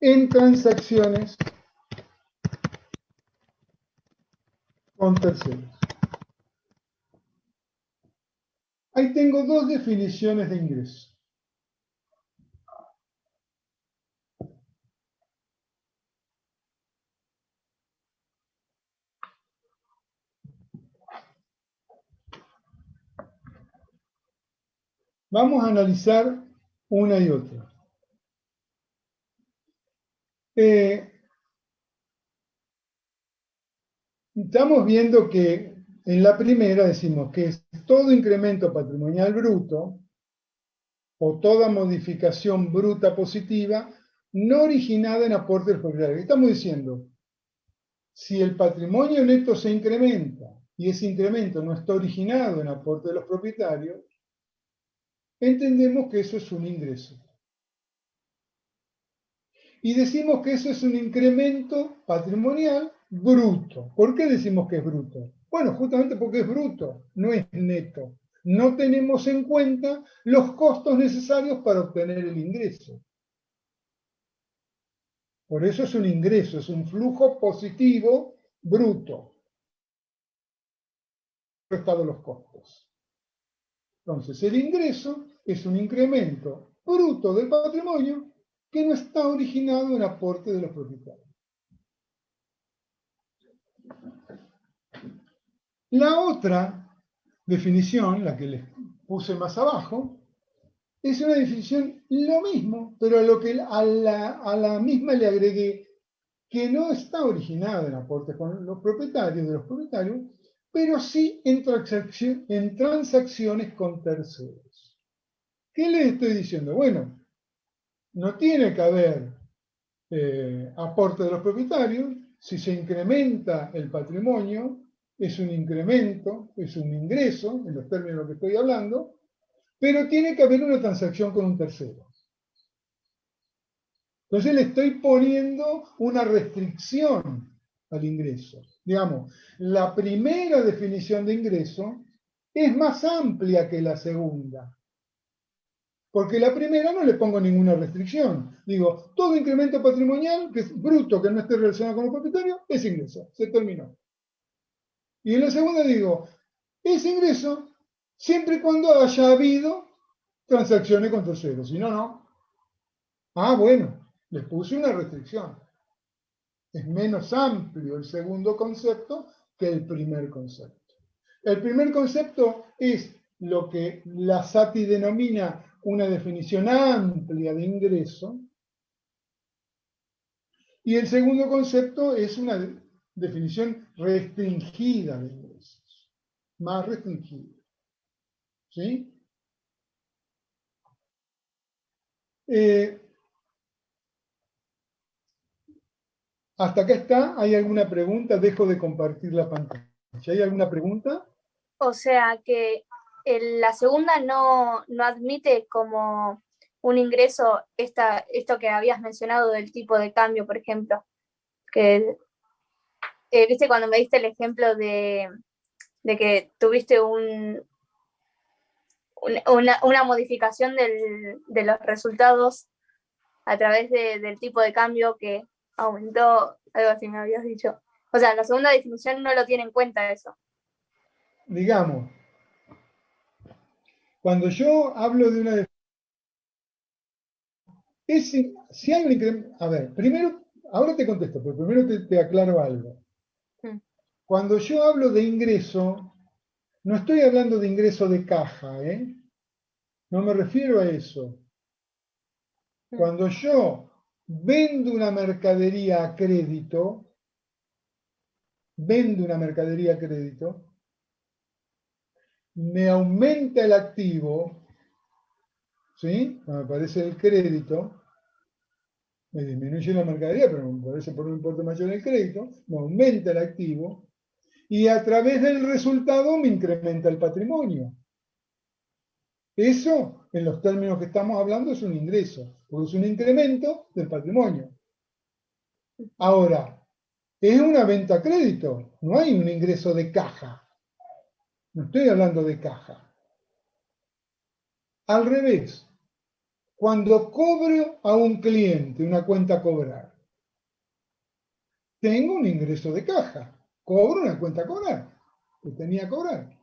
[SPEAKER 1] en transacciones con terceros. Ahí tengo dos definiciones de ingreso. Vamos a analizar una y otra. Estamos viendo que en la primera decimos que es todo incremento patrimonial bruto o toda modificación bruta positiva no originada en aportes del propietario. Estamos diciendo, si el patrimonio neto se incrementa y ese incremento no está originado en aporte de los propietarios, entendemos que eso es un ingreso. Y decimos que eso es un incremento patrimonial bruto. ¿Por qué decimos que es bruto? Bueno, justamente porque es bruto, no es neto. No tenemos en cuenta los costos necesarios para obtener el ingreso. Por eso es un ingreso, es un flujo positivo bruto. Restado los costos. Entonces, el ingreso es un incremento bruto del patrimonio que no está originado en aporte de los propietarios. La otra definición, la que les puse más abajo, es una definición lo mismo, pero a la misma le agregué que no está originada en aportes con los propietarios, de los propietarios, pero sí en transacciones con terceros. ¿Qué les estoy diciendo? Bueno, no tiene que haber aporte de los propietarios. Si se incrementa el patrimonio, es un incremento, es un ingreso, en los términos de lo que estoy hablando, pero tiene que haber una transacción con un tercero. Entonces le estoy poniendo una restricción al ingreso. Digamos, la primera definición de ingreso es más amplia que la segunda. Porque la primera no le pongo ninguna restricción. Digo, todo incremento patrimonial, que es bruto, que no esté relacionado con los propietarios, es ingreso. Se terminó. Y en la segunda digo, es ingreso siempre y cuando haya habido transacciones con terceros. Si no, no. Ah, bueno, le puse una restricción. Es menos amplio el segundo concepto que el primer concepto. El primer concepto es lo que la SATI denomina una definición amplia de ingreso, y el segundo concepto es una definición restringida de ingresos, más restringida. ¿Sí? Hasta acá está. ¿Hay alguna pregunta? Dejo de compartir la pantalla. ¿Hay alguna pregunta?
[SPEAKER 5] O sea que la segunda no admite como un ingreso esto que habías mencionado del tipo de cambio, por ejemplo. Que viste cuando me diste el ejemplo de que tuviste una modificación de los resultados a través del tipo de cambio que aumentó, algo así me habías dicho. O sea, la segunda definición no lo tiene en cuenta eso.
[SPEAKER 1] Digamos, cuando yo hablo de una... si hay un incremento... A ver, primero, ahora te contesto, pero primero te aclaro algo. Cuando yo hablo de ingreso, no estoy hablando de ingreso de caja, ¿eh? No me refiero a eso. Cuando yo vendo una mercadería a crédito, me aumenta el activo, ¿sí? Cuando aparece el crédito, me disminuye la mercadería, pero me aparece por un importe mayor el crédito, me aumenta el activo, y a través del resultado me incrementa el patrimonio. Eso, en los términos que estamos hablando, es un ingreso, porque es un incremento del patrimonio. Ahora, es una venta a crédito, no hay un ingreso de caja. No estoy hablando de caja. Al revés, cuando cobro a un cliente una cuenta a cobrar, tengo un ingreso de caja. Cobro una cuenta a cobrar, que tenía que cobrar.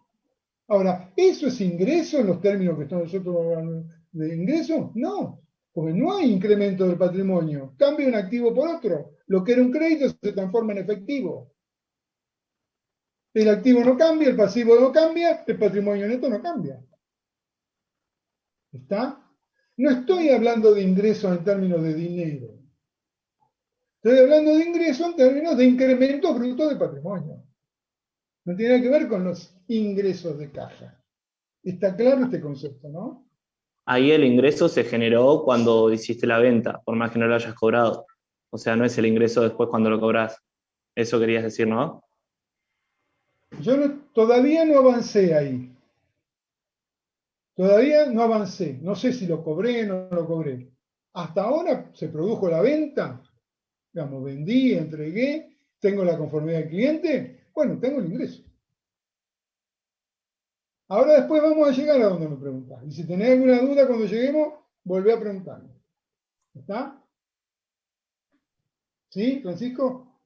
[SPEAKER 1] Ahora, ¿eso es ingreso en los términos que estamos nosotros hablando de ingreso? No, porque no hay incremento del patrimonio. Cambia un activo por otro. Lo que era un crédito se transforma en efectivo. El activo no cambia, el pasivo no cambia, el patrimonio neto no cambia. ¿Está? No estoy hablando de ingresos en términos de dinero. Estoy hablando de ingresos en términos de incremento bruto de patrimonio. No tiene que ver con los ingresos de caja. Está claro este concepto, ¿no?
[SPEAKER 7] ahí el ingreso se generó cuando hiciste la venta, por más que no lo hayas cobrado. O sea, no es el ingreso después cuando lo cobras. Eso querías decir, ¿no?
[SPEAKER 1] Yo todavía no avancé ahí. Todavía no avancé. No sé si lo cobré o no lo cobré. Hasta ahora se produjo la venta. Digamos, vendí, entregué, tengo la conformidad del cliente. Bueno, tengo el ingreso. Ahora después vamos a llegar a donde me preguntás. Y si tenés alguna duda cuando lleguemos, volvé a preguntarme. ¿Está? ¿Sí, Francisco?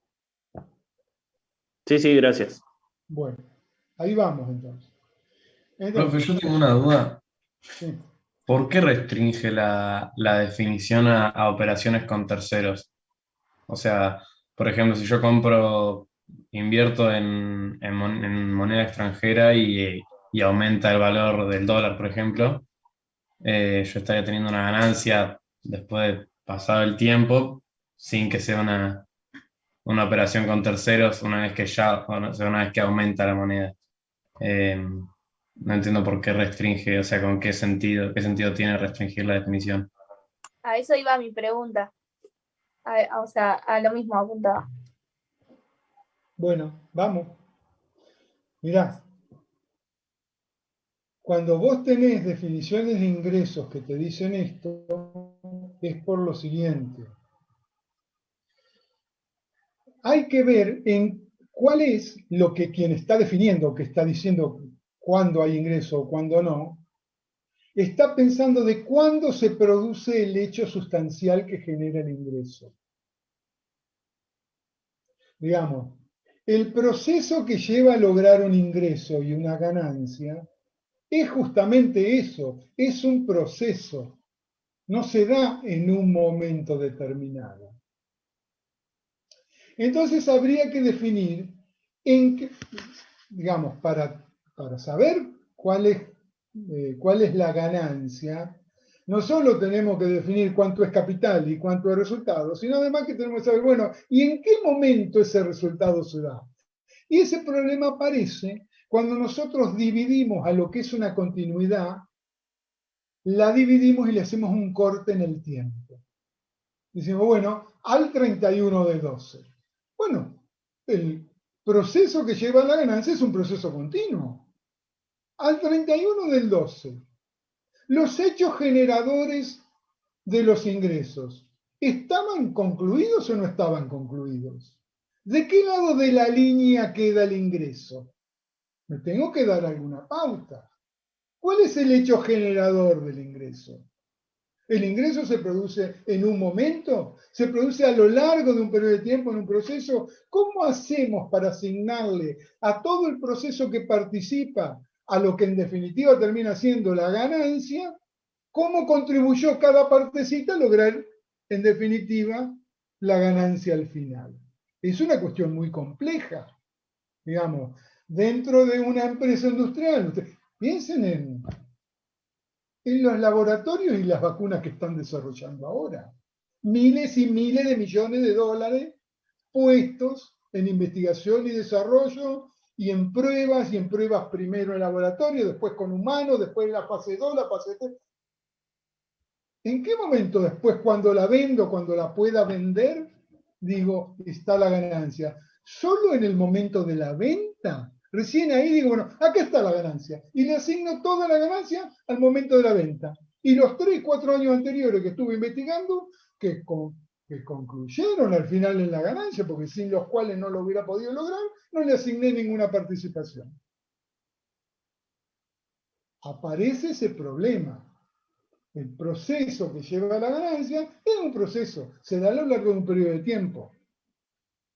[SPEAKER 7] Sí, sí, gracias.
[SPEAKER 1] Bueno, ahí vamos entonces.
[SPEAKER 2] Profe, yo tengo una duda.
[SPEAKER 1] Sí.
[SPEAKER 2] ¿Por qué restringe la definición a operaciones con terceros? O sea, por ejemplo, si yo invierto en moneda extranjera y aumenta el valor del dólar, por ejemplo, yo estaría teniendo una ganancia después de pasado el tiempo sin que sea una operación con terceros una vez que aumenta la moneda. No entiendo por qué restringe, o sea, qué sentido tiene restringir la definición.
[SPEAKER 5] A eso iba mi pregunta. O sea, a lo mismo apuntaba.
[SPEAKER 1] Bueno, vamos. Mirá, cuando vos tenés definiciones de ingresos que te dicen esto, es por lo siguiente. Hay que ver en cuál es lo que quien está definiendo, que está diciendo cuándo hay ingreso o cuándo no, está pensando de cuándo se produce el hecho sustancial que genera el ingreso. Digamos, el proceso que lleva a lograr un ingreso y una ganancia es justamente eso, es un proceso, no se da en un momento determinado. Entonces habría que definir en qué, digamos, para saber cuál es la ganancia, no solo tenemos que definir cuánto es capital y cuánto es resultado, sino además que tenemos que saber, bueno, ¿y en qué momento ese resultado se da? Y ese problema aparece cuando nosotros dividimos a lo que es una continuidad, la dividimos y le hacemos un corte en el tiempo. Decimos, bueno, al 31 de 12. Bueno, el proceso que lleva a la ganancia es un proceso continuo. Al 31 del 12, los hechos generadores de los ingresos, ¿estaban concluidos o no estaban concluidos? ¿De qué lado de la línea queda el ingreso? Me tengo que dar alguna pauta. ¿Cuál es el hecho generador del ingreso? ¿El ingreso se produce en un momento? ¿Se produce a lo largo de un periodo de tiempo en un proceso? ¿Cómo hacemos para asignarle a todo el proceso que participa a lo que en definitiva termina siendo la ganancia? ¿Cómo contribuyó cada partecita a lograr en definitiva la ganancia al final? Es una cuestión muy compleja, digamos, dentro de una empresa industrial. Piensen en los laboratorios y las vacunas que están desarrollando ahora. Miles y miles de millones de dólares puestos en investigación y desarrollo y en pruebas primero en laboratorio, después con humanos, después en la fase 2, la fase 3. ¿En qué momento después, cuando la vendo, cuando la pueda vender, digo, está la ganancia? ¿Solo en el momento de la venta? Recién ahí digo, bueno, acá está la ganancia. Y le asigno toda la ganancia al momento de la venta. Y los 3, 4 años anteriores que estuve investigando, que concluyeron al final en la ganancia, porque sin los cuales no lo hubiera podido lograr, no le asigné ninguna participación. Aparece ese problema. El proceso que lleva a la ganancia es un proceso, se da a lo largo de un periodo de tiempo.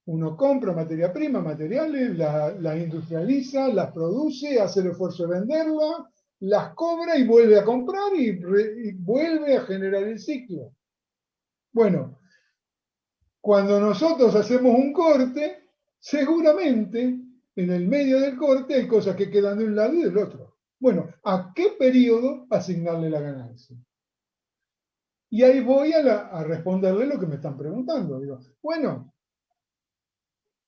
[SPEAKER 1] Uno compra materia prima, materiales, las industrializa, las produce, hace el esfuerzo de venderla, las cobra y vuelve a comprar y vuelve a generar el ciclo. Bueno, cuando nosotros hacemos un corte, seguramente en el medio del corte hay cosas que quedan de un lado y del otro. Bueno, ¿a qué periodo asignarle la ganancia? Y ahí voy a responderle lo que me están preguntando. Digo, bueno,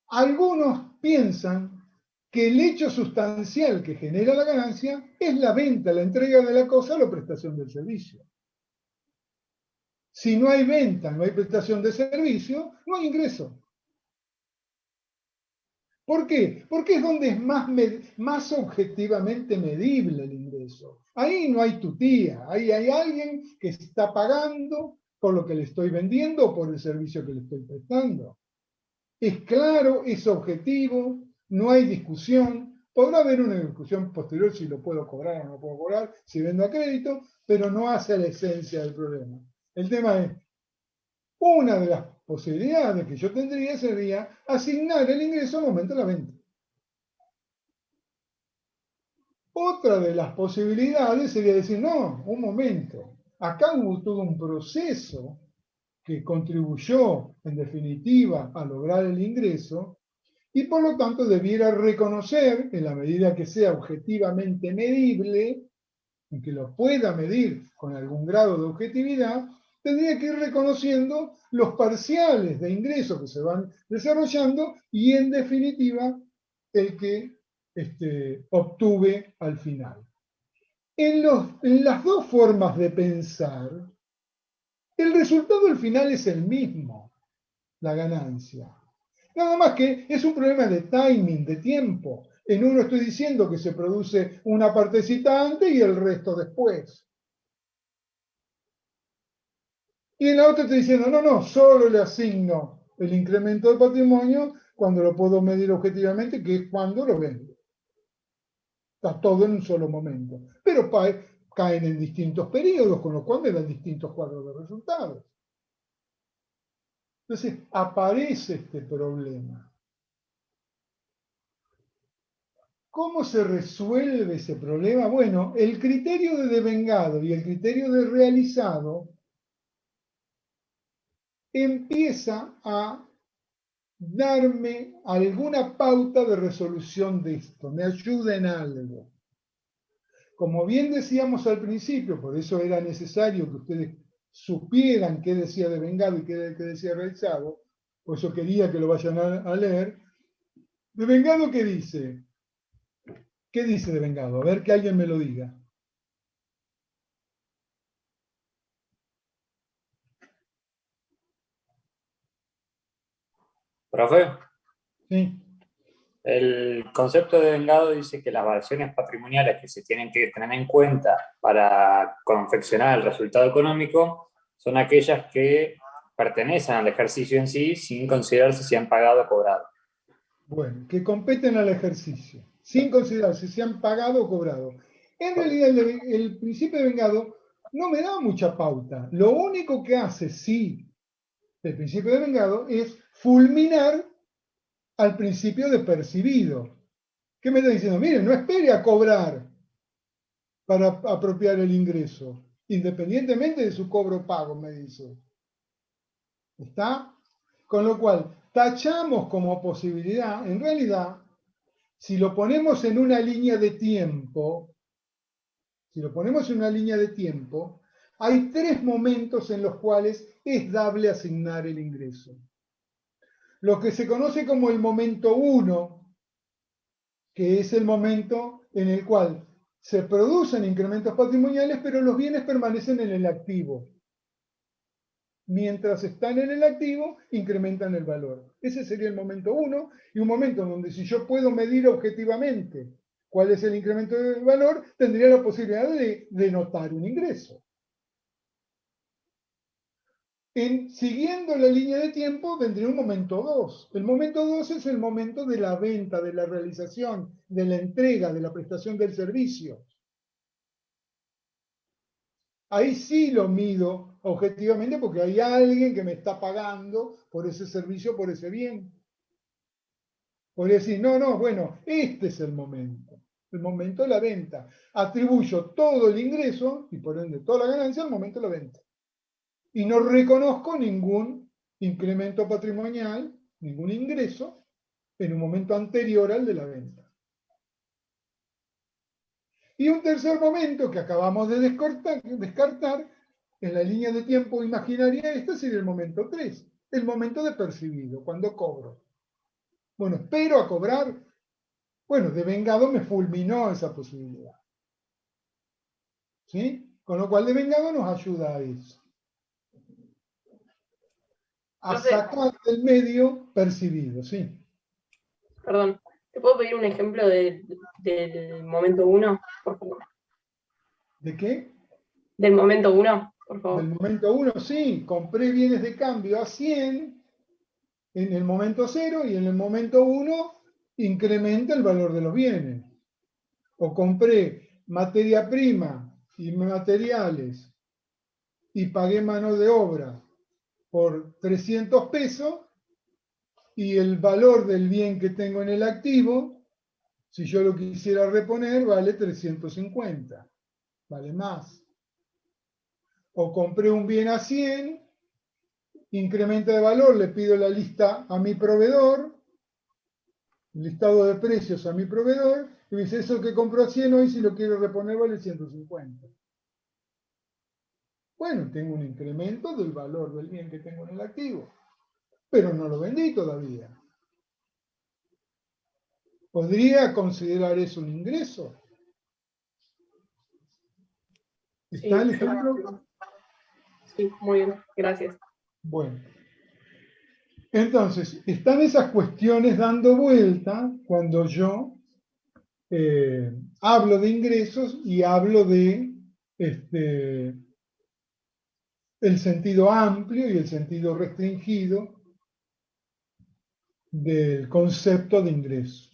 [SPEAKER 1] algunos piensan que el hecho sustancial que genera la ganancia es la venta, la entrega de la cosa o la prestación del servicio. Si no hay venta, no hay prestación de servicio, no hay ingreso. ¿Por qué? Porque es donde es más objetivamente medible el ingreso. Ahí no hay tutía, ahí hay alguien que está pagando por lo que le estoy vendiendo o por el servicio que le estoy prestando. Es claro, es objetivo, no hay discusión. Podrá haber una discusión posterior si lo puedo cobrar o no puedo cobrar, si vendo a crédito, pero no hace la esencia del problema. El tema es, una de las posibilidades que yo tendría sería asignar el ingreso al momento de la venta. Otra de las posibilidades sería decir, no, un momento, acá hubo todo un proceso que contribuyó, en definitiva, a lograr el ingreso, y por lo tanto debiera reconocer, en la medida que sea objetivamente medible, en que lo pueda medir con algún grado de objetividad, tendría que ir reconociendo los parciales de ingresos que se van desarrollando y, en definitiva, el que obtuve al final. En las dos formas de pensar, el resultado al final es el mismo, la ganancia. Nada más que es un problema de timing, de tiempo. En uno estoy diciendo que se produce una partecita antes y el resto después. Y en la otra estoy diciendo, no, solo le asigno el incremento del patrimonio cuando lo puedo medir objetivamente, que es cuando lo vendo. Está todo en un solo momento. Pero caen en distintos periodos, con lo cual me dan distintos cuadros de resultados. Entonces, aparece este problema. ¿Cómo se resuelve ese problema? Bueno, el criterio de devengado y el criterio de realizado empieza a darme alguna pauta de resolución de esto, me ayuda en algo. Como bien decíamos al principio, por eso era necesario que ustedes supieran qué decía devengado y qué decía realizado, por eso quería que lo vayan a leer. ¿Devengado qué dice? ¿Qué dice devengado? A ver que alguien me lo diga.
[SPEAKER 8] Profe,
[SPEAKER 1] Sí.
[SPEAKER 8] el concepto de vengado dice que las variaciones patrimoniales que se tienen que tener en cuenta para confeccionar el resultado económico son aquellas que pertenecen al ejercicio en sí sin considerarse si han pagado o cobrado.
[SPEAKER 1] Bueno, que competen al ejercicio, sin considerarse si han pagado o cobrado. En realidad, el principio de vengado no me da mucha pauta. Lo único que hace, sí, el principio de vengado es fulminar al principio de percibido. ¿Qué me está diciendo? Miren, no espere a cobrar para apropiar el ingreso, independientemente de su cobro pago, me dice. ¿Está? Con lo cual, tachamos como posibilidad, en realidad, si lo ponemos en una línea de tiempo, hay tres momentos en los cuales es dable asignar el ingreso. Lo que se conoce como el momento 1, que es el momento en el cual se producen incrementos patrimoniales, pero los bienes permanecen en el activo. Mientras están en el activo, incrementan el valor. Ese sería el momento 1, y un momento donde si yo puedo medir objetivamente cuál es el incremento del valor, tendría la posibilidad de denotar un ingreso. Siguiendo la línea de tiempo, vendría un momento 2. El momento 2 es el momento de la venta, de la realización, de la entrega, de la prestación del servicio. Ahí sí lo mido objetivamente porque hay alguien que me está pagando por ese servicio, por ese bien. Podría decir, no, bueno, este es el momento de la venta. Atribuyo todo el ingreso y por ende toda la ganancia al momento de la venta. Y no reconozco ningún incremento patrimonial, ningún ingreso en un momento anterior al de la venta. Y un tercer momento que acabamos de descartar, en la línea de tiempo imaginaria, este sería el momento 3, el momento de percibido, cuando cobro. Bueno, espero a cobrar Bueno, devengado me fulminó esa posibilidad. ¿Sí? Con lo cual devengado nos ayuda a eso. A
[SPEAKER 9] Profe.
[SPEAKER 1] sacar del medio percibido, ¿sí?
[SPEAKER 9] Perdón, ¿te puedo pedir un ejemplo del momento 1, por favor?
[SPEAKER 1] ¿De qué?
[SPEAKER 9] Del momento 1, por
[SPEAKER 1] Del
[SPEAKER 9] favor.
[SPEAKER 1] momento 1, sí, compré bienes de cambio a 100 en el momento 0 y en el momento 1 incrementa el valor de los bienes. O compré materia prima y materiales y pagué mano de obra por 300 pesos y el valor del bien que tengo en el activo, si yo lo quisiera reponer, vale 350, vale más. O compré un bien a 100, incrementa de valor, le pido la lista a mi proveedor, listado de precios a mi proveedor, y me dice, eso que compró a 100 hoy, si lo quiero reponer, vale 150. Bueno, tengo un incremento del valor del bien que tengo en el activo, pero no lo vendí todavía. ¿Podría considerar eso un ingreso? ¿Está el ejemplo?
[SPEAKER 9] Sí, muy bien, gracias.
[SPEAKER 1] Bueno. Entonces, están esas cuestiones dando vuelta cuando yo hablo de ingresos y hablo de el sentido amplio y el sentido restringido del concepto de ingreso.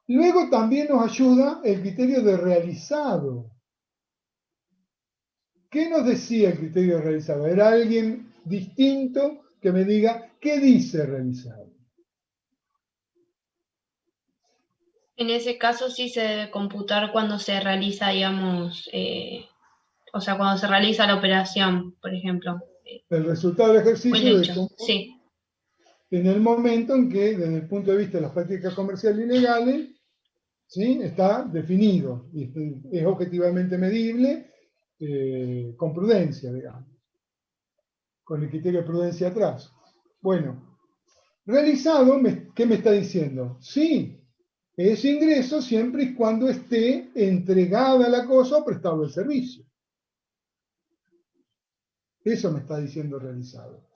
[SPEAKER 1] Luego también nos ayuda el criterio de realizado. ¿Qué nos decía el criterio de realizado? Era alguien distinto que me diga qué dice realizado.
[SPEAKER 10] En ese caso sí se debe computar cuando se realiza, digamos, o sea, cuando se realiza la operación, por ejemplo.
[SPEAKER 1] El resultado del
[SPEAKER 10] O el
[SPEAKER 1] ejercicio de
[SPEAKER 10] hecho,
[SPEAKER 1] cómo,
[SPEAKER 10] sí.
[SPEAKER 1] en el momento en que, desde el punto de vista de las prácticas comerciales ilegales, ¿sí? Está definido y es objetivamente medible con prudencia, digamos, con el criterio de prudencia atrás. Bueno, realizado, ¿qué me está diciendo? Sí, es ingreso siempre y cuando esté entregada la cosa o prestado el servicio. Eso me está diciendo realizado.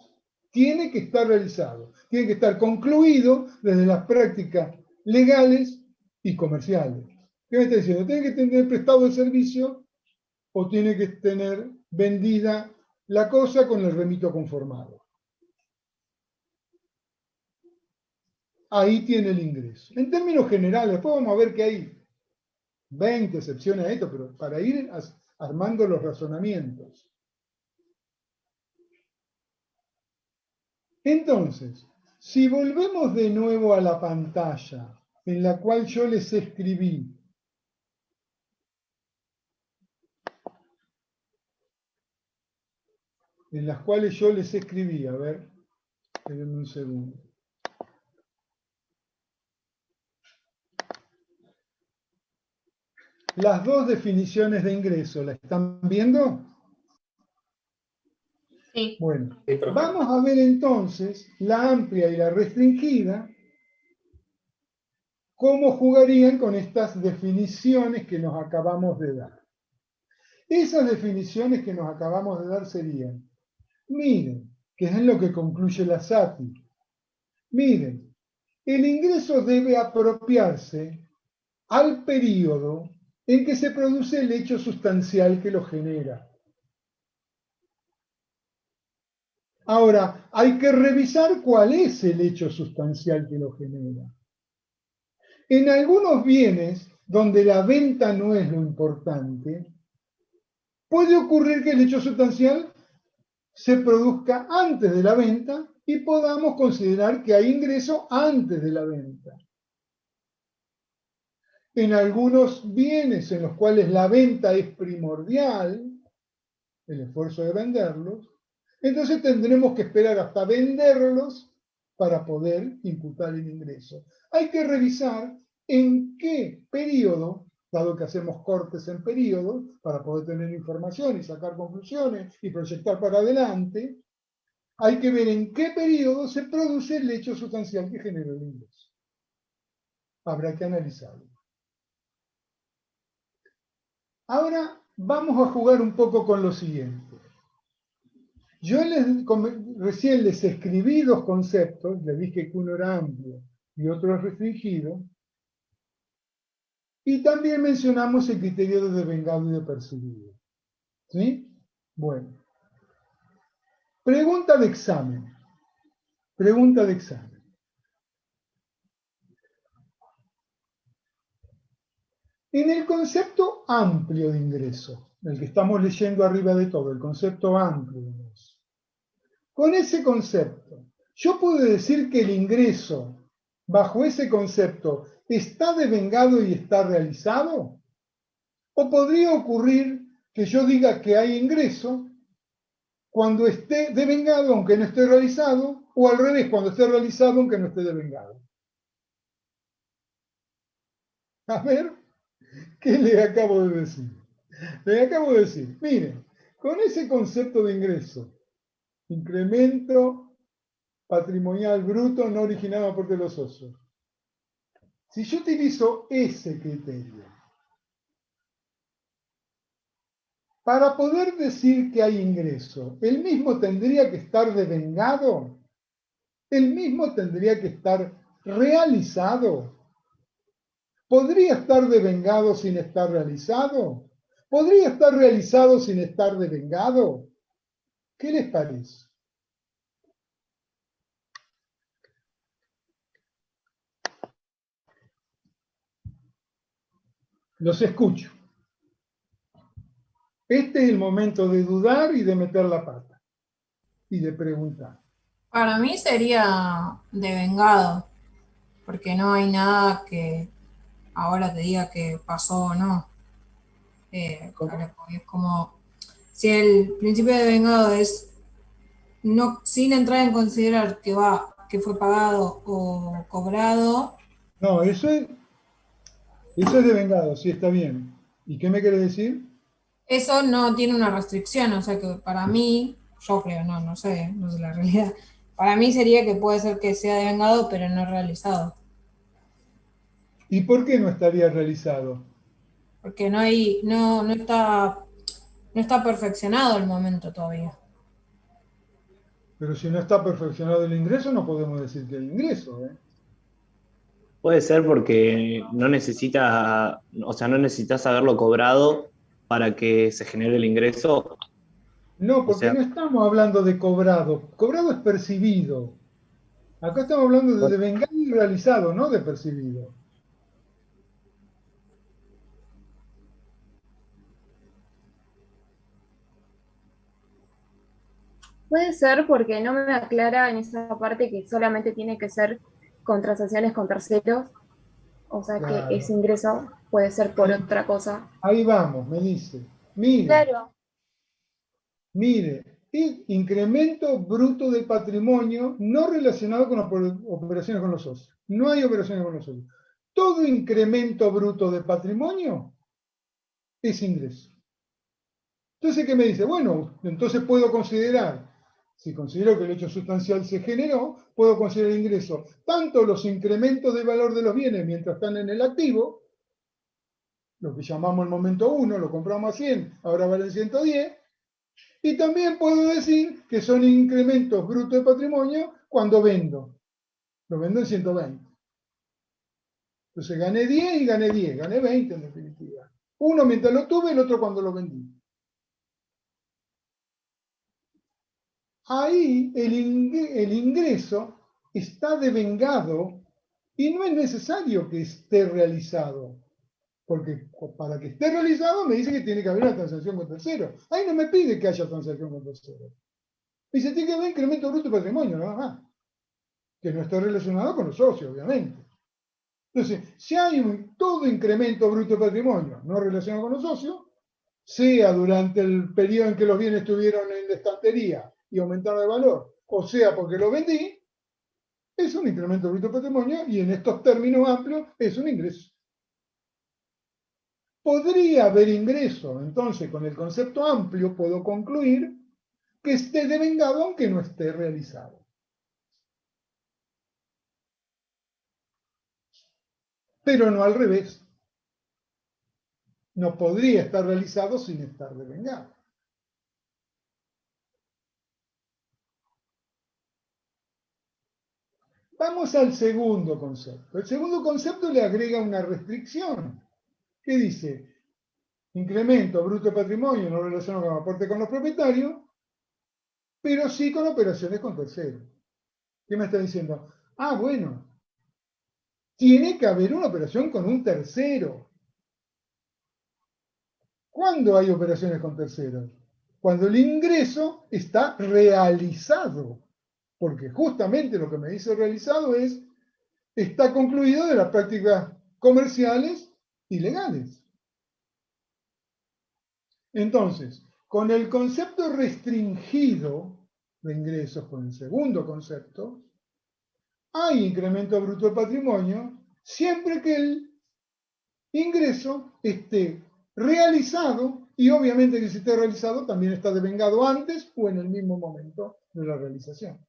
[SPEAKER 1] Tiene que estar realizado, tiene que estar concluido desde las prácticas legales y comerciales. ¿Qué me está diciendo? ¿Tiene que tener prestado el servicio o tiene que tener vendida la cosa con el remito conformado? Ahí tiene el ingreso. En términos generales, después vamos a ver que hay 20 excepciones a esto, pero para ir armando los razonamientos. Entonces, si volvemos de nuevo a la pantalla en la cual yo les escribí a ver, espérenme un segundo. Las dos definiciones de ingreso, ¿la están viendo?
[SPEAKER 10] Sí.
[SPEAKER 1] Bueno,
[SPEAKER 8] Sí, profe.
[SPEAKER 1] vamos a ver entonces la amplia y la restringida, cómo jugarían con estas definiciones que nos acabamos de dar. Esas definiciones que nos acabamos de dar serían, miren, que es en lo que concluye la SATI, miren, el ingreso debe apropiarse al periodo en que se produce el hecho sustancial que lo genera. Ahora, hay que revisar cuál es el hecho sustancial que lo genera. En algunos bienes, donde la venta no es lo importante, puede ocurrir que el hecho sustancial se produzca antes de la venta y podamos considerar que hay ingreso antes de la venta. En algunos bienes en los cuales la venta es primordial, el esfuerzo de venderlos, entonces tendremos que esperar hasta venderlos para poder imputar el ingreso. Hay que revisar en qué periodo, dado que hacemos cortes en periodos, para poder tener información y sacar conclusiones y proyectar para adelante, hay que ver en qué periodo se produce el hecho sustancial que genera el ingreso. Habrá que analizarlo. Ahora vamos a jugar un poco con lo siguiente. Yo recién les escribí dos conceptos, les dije que uno era amplio y otro es restringido, y también mencionamos el criterio de devengado y de percibido. ¿Sí? Bueno. Pregunta de examen. Pregunta de examen. En el concepto amplio de ingreso, el que estamos leyendo arriba de todo, el concepto amplio de ingreso. Con ese concepto, ¿yo puedo decir que el ingreso, bajo ese concepto, está devengado y está realizado? ¿O podría ocurrir que yo diga que hay ingreso cuando esté devengado aunque no esté realizado, o al revés, cuando esté realizado aunque no esté devengado? A ver, ¿qué le acabo de decir? Le acabo de decir, miren, con ese concepto de ingreso, incremento patrimonial bruto no originado a aporte de los socios. Si yo utilizo ese criterio para poder decir que hay ingreso, ¿el mismo tendría que estar devengado? ¿El mismo tendría que estar realizado? ¿Podría estar devengado sin estar realizado? ¿Podría estar realizado sin estar devengado? ¿Qué les parece? Los escucho. Este es el momento de dudar y de meter la pata. Y de preguntar.
[SPEAKER 11] Para mí sería devengado, porque no hay nada que ahora te diga que pasó o no. Es como si el principio de devengado es no, sin entrar en considerar que fue pagado o cobrado.
[SPEAKER 1] No, eso es devengado, sí, está bien. ¿Y qué me quiere decir?
[SPEAKER 11] Eso no tiene una restricción, o sea que para mí, yo creo, no sé la realidad. Para mí sería que puede ser que sea devengado, pero no realizado.
[SPEAKER 1] ¿Y por qué no estaría realizado?
[SPEAKER 11] Porque no está perfeccionado el momento todavía.
[SPEAKER 1] Pero si no está perfeccionado el ingreso, no podemos decir que hay ingreso, ¿eh?
[SPEAKER 7] Puede ser porque no necesita, o sea, no necesitas haberlo cobrado para que se genere el ingreso.
[SPEAKER 1] No,
[SPEAKER 7] O
[SPEAKER 1] porque
[SPEAKER 7] sea,
[SPEAKER 1] no estamos hablando de cobrado. Cobrado es percibido. Acá estamos hablando de devengado y realizado, no de percibido.
[SPEAKER 9] Puede ser porque no me aclara en esa parte que solamente tiene que ser con transacciones con terceros, o sea que
[SPEAKER 1] Claro.
[SPEAKER 9] ese ingreso puede ser por otra cosa.
[SPEAKER 1] Ahí vamos, me dice. Mire,
[SPEAKER 5] Claro,
[SPEAKER 1] mire, el incremento bruto de patrimonio no relacionado con operaciones con los socios. No hay operaciones con los socios. Todo incremento bruto de patrimonio es ingreso. Entonces, ¿qué me dice? Bueno, entonces puedo considerar, si considero que el hecho sustancial se generó, puedo considerar ingreso tanto los incrementos de valor de los bienes mientras están en el activo, lo que llamamos el momento 1, lo compramos a 100, ahora valen 110, y también puedo decir que son incrementos brutos de patrimonio cuando vendo. Lo vendo en 120. Entonces gané 10 y gané 10, gané 20 en definitiva. Uno mientras lo tuve, el otro cuando lo vendí. Ahí el ingreso está devengado y no es necesario que esté realizado. Porque para que esté realizado me dice que tiene que haber una transacción con tercero. Ahí no me pide que haya transacción con tercero. Dice, tiene que haber incremento bruto de patrimonio, nada más. Que no está relacionado con los socios, obviamente. Entonces, si hay todo incremento bruto de patrimonio no relacionado con los socios, sea durante el periodo en que los bienes estuvieron en la estantería y aumentaron de valor, o sea porque lo vendí, es un incremento bruto de patrimonio y en estos términos amplios es un ingreso. Podría haber ingreso, entonces con el concepto amplio puedo concluir que esté devengado aunque no esté realizado. pero no al revés. No podría estar realizado sin estar devengado. Vamos al segundo concepto. El segundo concepto le agrega una restricción. ¿Qué dice? Incremento bruto de patrimonio no relacionado con aporte con los propietarios, pero sí con operaciones con terceros. ¿Qué me está diciendo? Ah, bueno, tiene que haber una operación con un tercero. ¿Cuándo hay operaciones con terceros? Cuando el ingreso está realizado. Porque justamente lo que me dice realizado es, está concluido de las prácticas comerciales y legales. Entonces, con el concepto restringido de ingresos, con el segundo concepto, hay incremento bruto de patrimonio siempre que el ingreso esté realizado, y obviamente que si esté realizado también está devengado antes o en el mismo momento de la realización.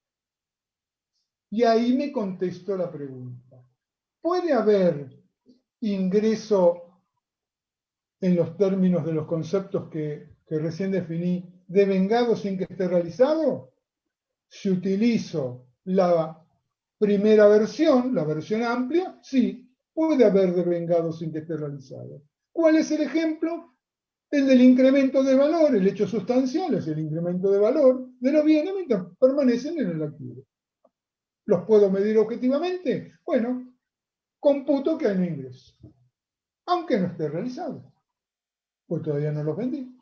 [SPEAKER 1] Y ahí me contesto la pregunta. ¿Puede haber ingreso en los términos de los conceptos que recién definí, devengado sin que esté realizado? Si utilizo la primera versión, la versión amplia, sí, puede haber devengado sin que esté realizado. ¿Cuál es el ejemplo? El del incremento de valor, el hecho sustancial es el incremento de valor de los bienes mientras permanecen en el activo. ¿Los puedo medir objetivamente? Bueno, computo que hay un ingreso, aunque no esté realizado, pues todavía no los vendí.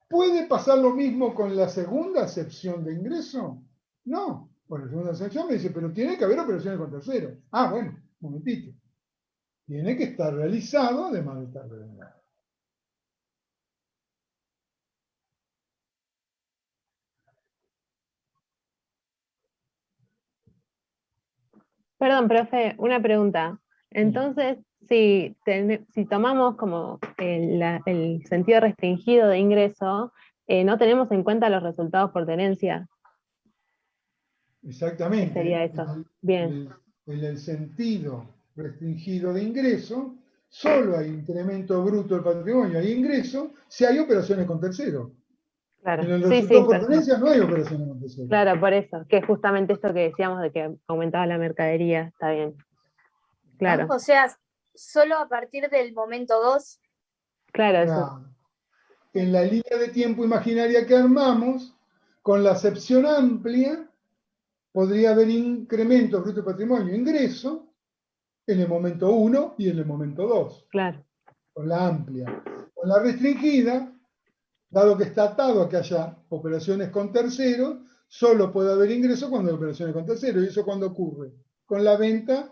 [SPEAKER 1] ¿Puede pasar lo mismo con la segunda acepción de ingreso? No, por la segunda acepción me dice, pero tiene que haber operaciones con terceros. Ah, bueno, un momentito. Tiene que estar realizado además de estar devengado.
[SPEAKER 12] Perdón, profe, una pregunta. Entonces, si tomamos como el sentido restringido de ingreso, no tenemos en cuenta los resultados por tenencia.
[SPEAKER 1] Exactamente.
[SPEAKER 12] ¿Qué sería eso? Bien.
[SPEAKER 1] En el sentido restringido de ingreso, solo hay incremento bruto del patrimonio, hay ingreso, si hay operaciones con terceros.
[SPEAKER 12] Claro.
[SPEAKER 1] En el
[SPEAKER 12] Sí,
[SPEAKER 1] resultado por
[SPEAKER 12] perfecto.
[SPEAKER 1] tenencia no hay operaciones con terceros.
[SPEAKER 12] Claro, por eso, que es justamente esto que decíamos de que aumentaba la mercadería, está bien. Claro.
[SPEAKER 5] O sea, solo a partir del momento 2.
[SPEAKER 12] Claro, eso.
[SPEAKER 1] En la línea de tiempo imaginaria que armamos, con la acepción amplia, podría haber incremento bruto de patrimonio e ingreso en el momento 1 y en el momento 2.
[SPEAKER 12] Claro.
[SPEAKER 1] Con la amplia. Con la restringida, dado que está atado a que haya operaciones con terceros, solo puede haber ingreso cuando hay operaciones con terceros. ¿Y eso cuándo ocurre? Con la venta,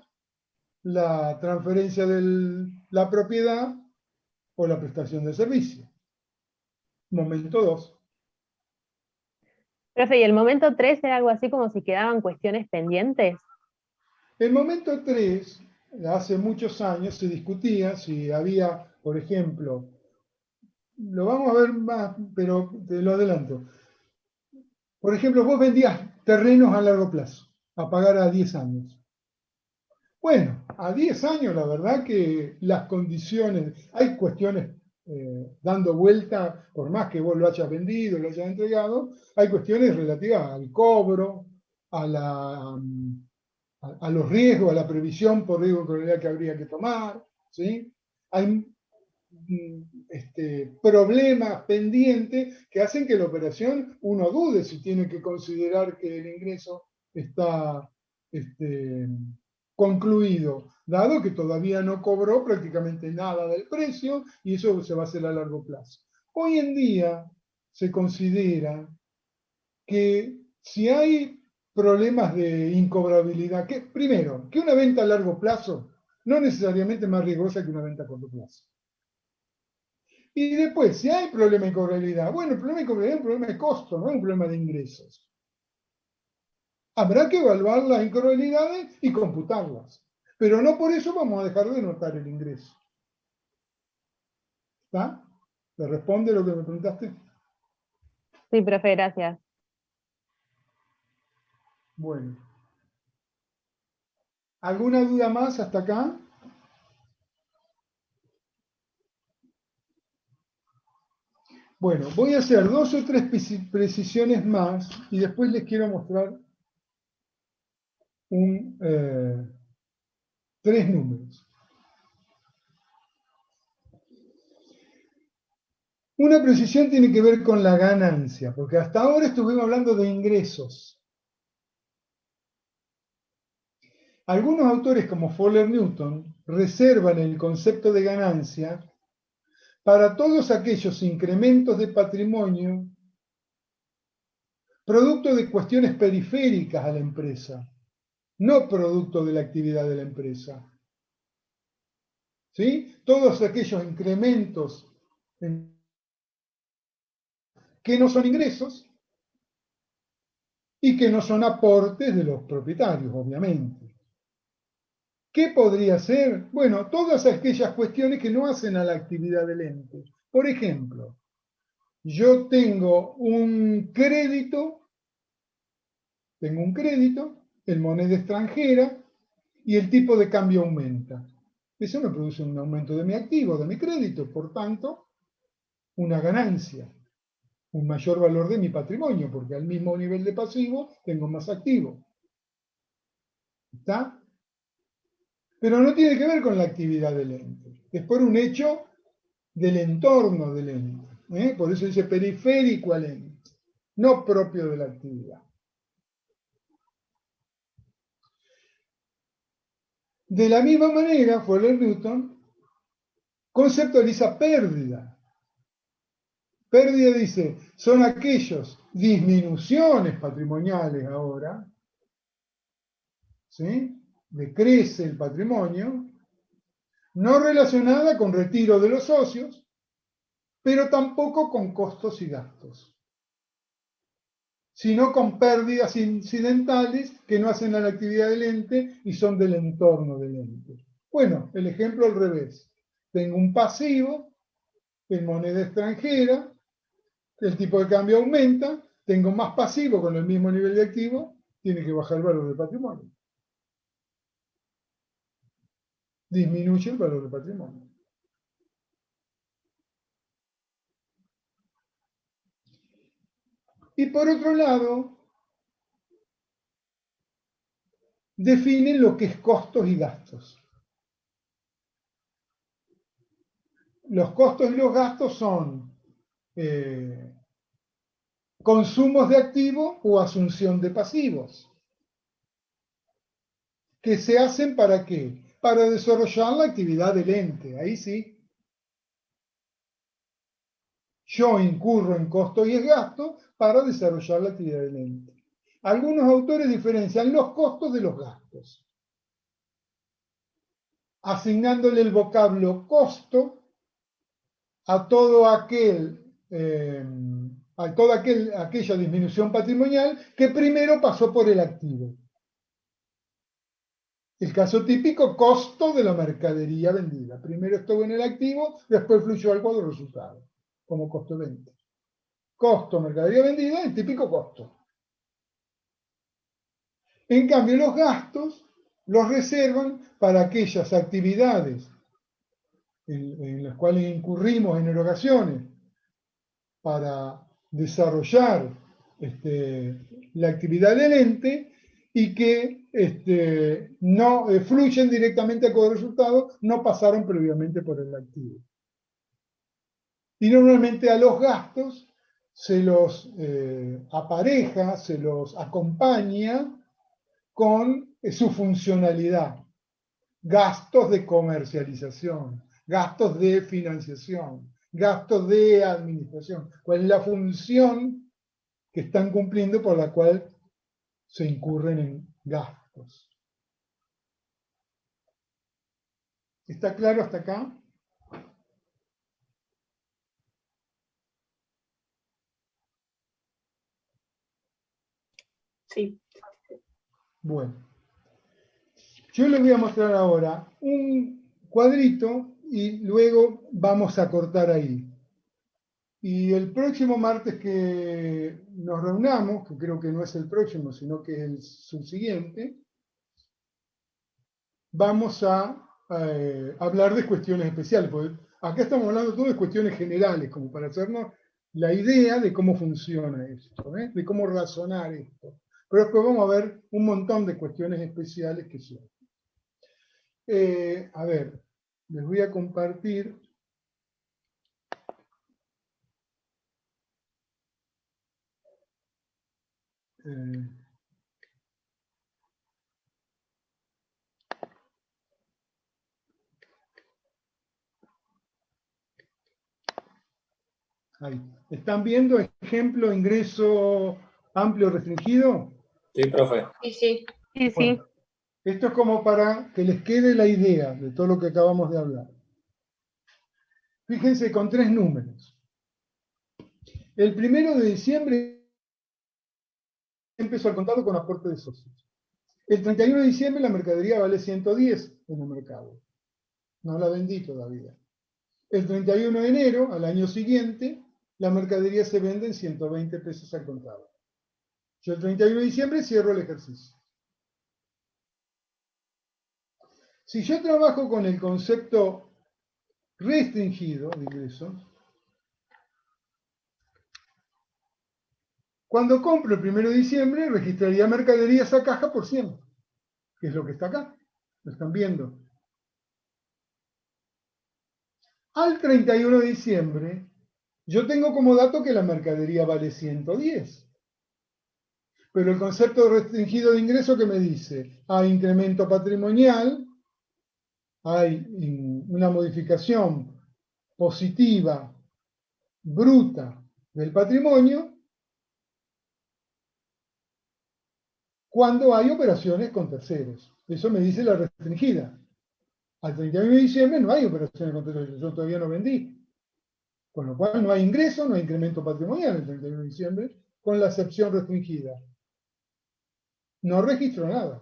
[SPEAKER 1] la transferencia de la propiedad o la prestación de servicio. Momento 2.
[SPEAKER 12] Profe, ¿y el momento 3 era algo así como si quedaban cuestiones pendientes?
[SPEAKER 1] El momento 3, hace muchos años, se discutía si había, por ejemplo, lo vamos a ver más, pero te lo adelanto. Por ejemplo, vos vendías terrenos a largo plazo, a pagar a 10 años. Bueno, a 10 años la verdad que las condiciones, hay cuestiones dando vuelta, por más que vos lo hayas vendido, lo hayas entregado, hay cuestiones relativas al cobro, a los riesgos, a la previsión por riesgo de probabilidad que habría que tomar, ¿sí? Hay problemas pendientes que hacen que la operación uno dude si tiene que considerar que el ingreso está concluido, dado que todavía no cobró prácticamente nada del precio y eso se va a hacer a largo plazo. Hoy en día se considera que si hay problemas de incobrabilidad, que primero, que una venta a largo plazo no necesariamente es más riesgosa que una venta a corto plazo. Y después, si hay problema de incobrabilidad, bueno, el problema de incobrabilidad es un problema de costo, no es un problema de ingresos. Habrá que evaluar las incobrabilidades y computarlas. Pero no por eso vamos a dejar de notar el ingreso. ¿Está? ¿Te responde lo que me preguntaste?
[SPEAKER 12] Sí, profe, gracias.
[SPEAKER 1] Bueno. ¿Alguna duda más hasta acá? Bueno, voy a hacer 2 o 3 precisiones más y después les quiero mostrar 3 números. Una precisión tiene que ver con la ganancia, porque hasta ahora estuvimos hablando de ingresos. Algunos autores como Fuller Newton reservan el concepto de ganancia para todos aquellos incrementos de patrimonio producto de cuestiones periféricas a la empresa, no producto de la actividad de la empresa. ¿Sí? Todos aquellos incrementos que no son ingresos y que no son aportes de los propietarios, obviamente. ¿Qué podría ser? Bueno, todas aquellas cuestiones que no hacen a la actividad del ente. Por ejemplo, yo tengo un crédito en moneda extranjera y el tipo de cambio aumenta. Eso me produce un aumento de mi activo, de mi crédito, por tanto, una ganancia, un mayor valor de mi patrimonio, porque al mismo nivel de pasivo tengo más activo. ¿Está? Pero no tiene que ver con la actividad del ente. Es por un hecho del entorno del ente. Por eso dice periférico al ente, no propio de la actividad. De la misma manera, Fuller Newton conceptualiza pérdida. Pérdida, dice, son aquellos disminuciones patrimoniales ahora, ¿sí? Decrece el patrimonio, no relacionada con retiro de los socios, pero tampoco con costos y gastos, sino con pérdidas incidentales que no hacen a la actividad del ente y son del entorno del ente. Bueno, el ejemplo al revés. Tengo un pasivo en moneda extranjera, el tipo de cambio aumenta, tengo más pasivo con el mismo nivel de activo, tiene que bajar el valor del patrimonio. Disminuye el valor del patrimonio. Y por otro lado, definen lo que es costos y gastos. Los costos y los gastos son consumos de activos o asunción de pasivos. ¿Que se hacen para qué? Para desarrollar la actividad del ente. Ahí sí. Yo incurro en costos y gastos para desarrollar la actividad del ente. Algunos autores diferencian los costos de los gastos, asignándole el vocablo costo a todo aquella disminución patrimonial que primero pasó por el activo. El caso típico, costo de la mercadería vendida. Primero estuvo en el activo, después fluyó al cuadro de resultados, como costo de venta. Costo, mercadería vendida, el típico costo. En cambio, los gastos los reservan para aquellas actividades en las cuales incurrimos en erogaciones para desarrollar la actividad del ente y que no fluyen directamente al cuadro de resultados, no pasaron previamente por el activo. Y normalmente a los gastos se los apareja, se los acompaña con su funcionalidad. Gastos de comercialización, gastos de financiación, gastos de administración. ¿Cuál es la función que están cumpliendo por la cual se incurren en gastos? ¿Está claro hasta acá?
[SPEAKER 10] Sí.
[SPEAKER 1] Bueno. Yo les voy a mostrar ahora un cuadrito y luego vamos a cortar ahí. Y el próximo martes que nos reunamos, que creo que no es el próximo, sino que es el subsiguiente, vamos a hablar de cuestiones especiales, porque acá estamos hablando todo de cuestiones generales, como para hacernos la idea de cómo funciona esto, de cómo razonar esto. Pero después vamos a ver un montón de cuestiones especiales que son. A ver, les voy a compartir. Ahí. ¿Están viendo ejemplo ingreso amplio restringido?
[SPEAKER 8] Sí, profe.
[SPEAKER 10] Sí.
[SPEAKER 1] Bueno, esto es como para que les quede la idea de todo lo que acabamos de hablar. Fíjense con 3 números. El 1 de diciembre empezó el contado con aporte de socios. El 31 de diciembre la mercadería vale 110 en el mercado. No la vendí todavía. El 31 de enero, al año siguiente, la mercadería se vende en 120 pesos al contado. Yo el 31 de diciembre cierro el ejercicio. Si yo trabajo con el concepto restringido de ingresos, cuando compro el 1 de diciembre, registraría mercaderías a caja por 100, que es lo que está acá. Lo están viendo. Al 31 de diciembre, yo tengo como dato que la mercadería vale 110. Pero el concepto restringido de ingreso, ¿qué me dice? Hay incremento patrimonial, hay una modificación positiva, bruta del patrimonio, cuando hay operaciones con terceros. Eso me dice la restringida. Al 31 de diciembre no hay operaciones con terceros, yo todavía no vendí. Con lo cual no hay ingreso, no hay incremento patrimonial el 31 de diciembre, con la excepción restringida. No registro nada.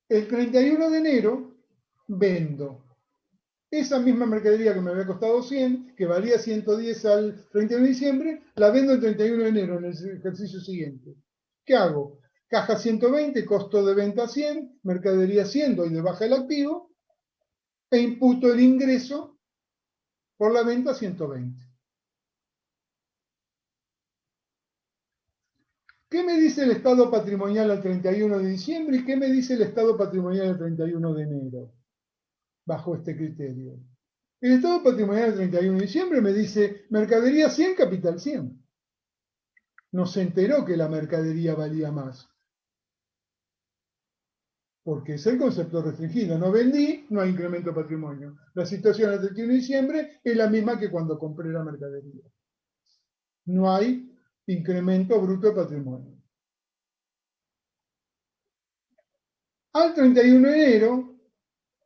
[SPEAKER 1] El 31 de enero vendo esa misma mercadería que me había costado 100, que valía 110 al 31 de diciembre, la vendo el 31 de enero en el ejercicio siguiente. ¿Qué hago? Caja 120, costo de venta 100, mercadería 100, doy de baja el activo, e imputo el ingreso por la venta 120. ¿Qué me dice el estado patrimonial al 31 de diciembre y qué me dice el estado patrimonial al 31 de enero? Bajo este criterio. El estado patrimonial del 31 de diciembre me dice mercadería 100, capital 100. No se enteró que la mercadería valía más. Porque es el concepto restringido. No vendí, no hay incremento de patrimonio. La situación al 31 de diciembre es la misma que cuando compré la mercadería. No hay incremento bruto de patrimonio. Al 31 de enero,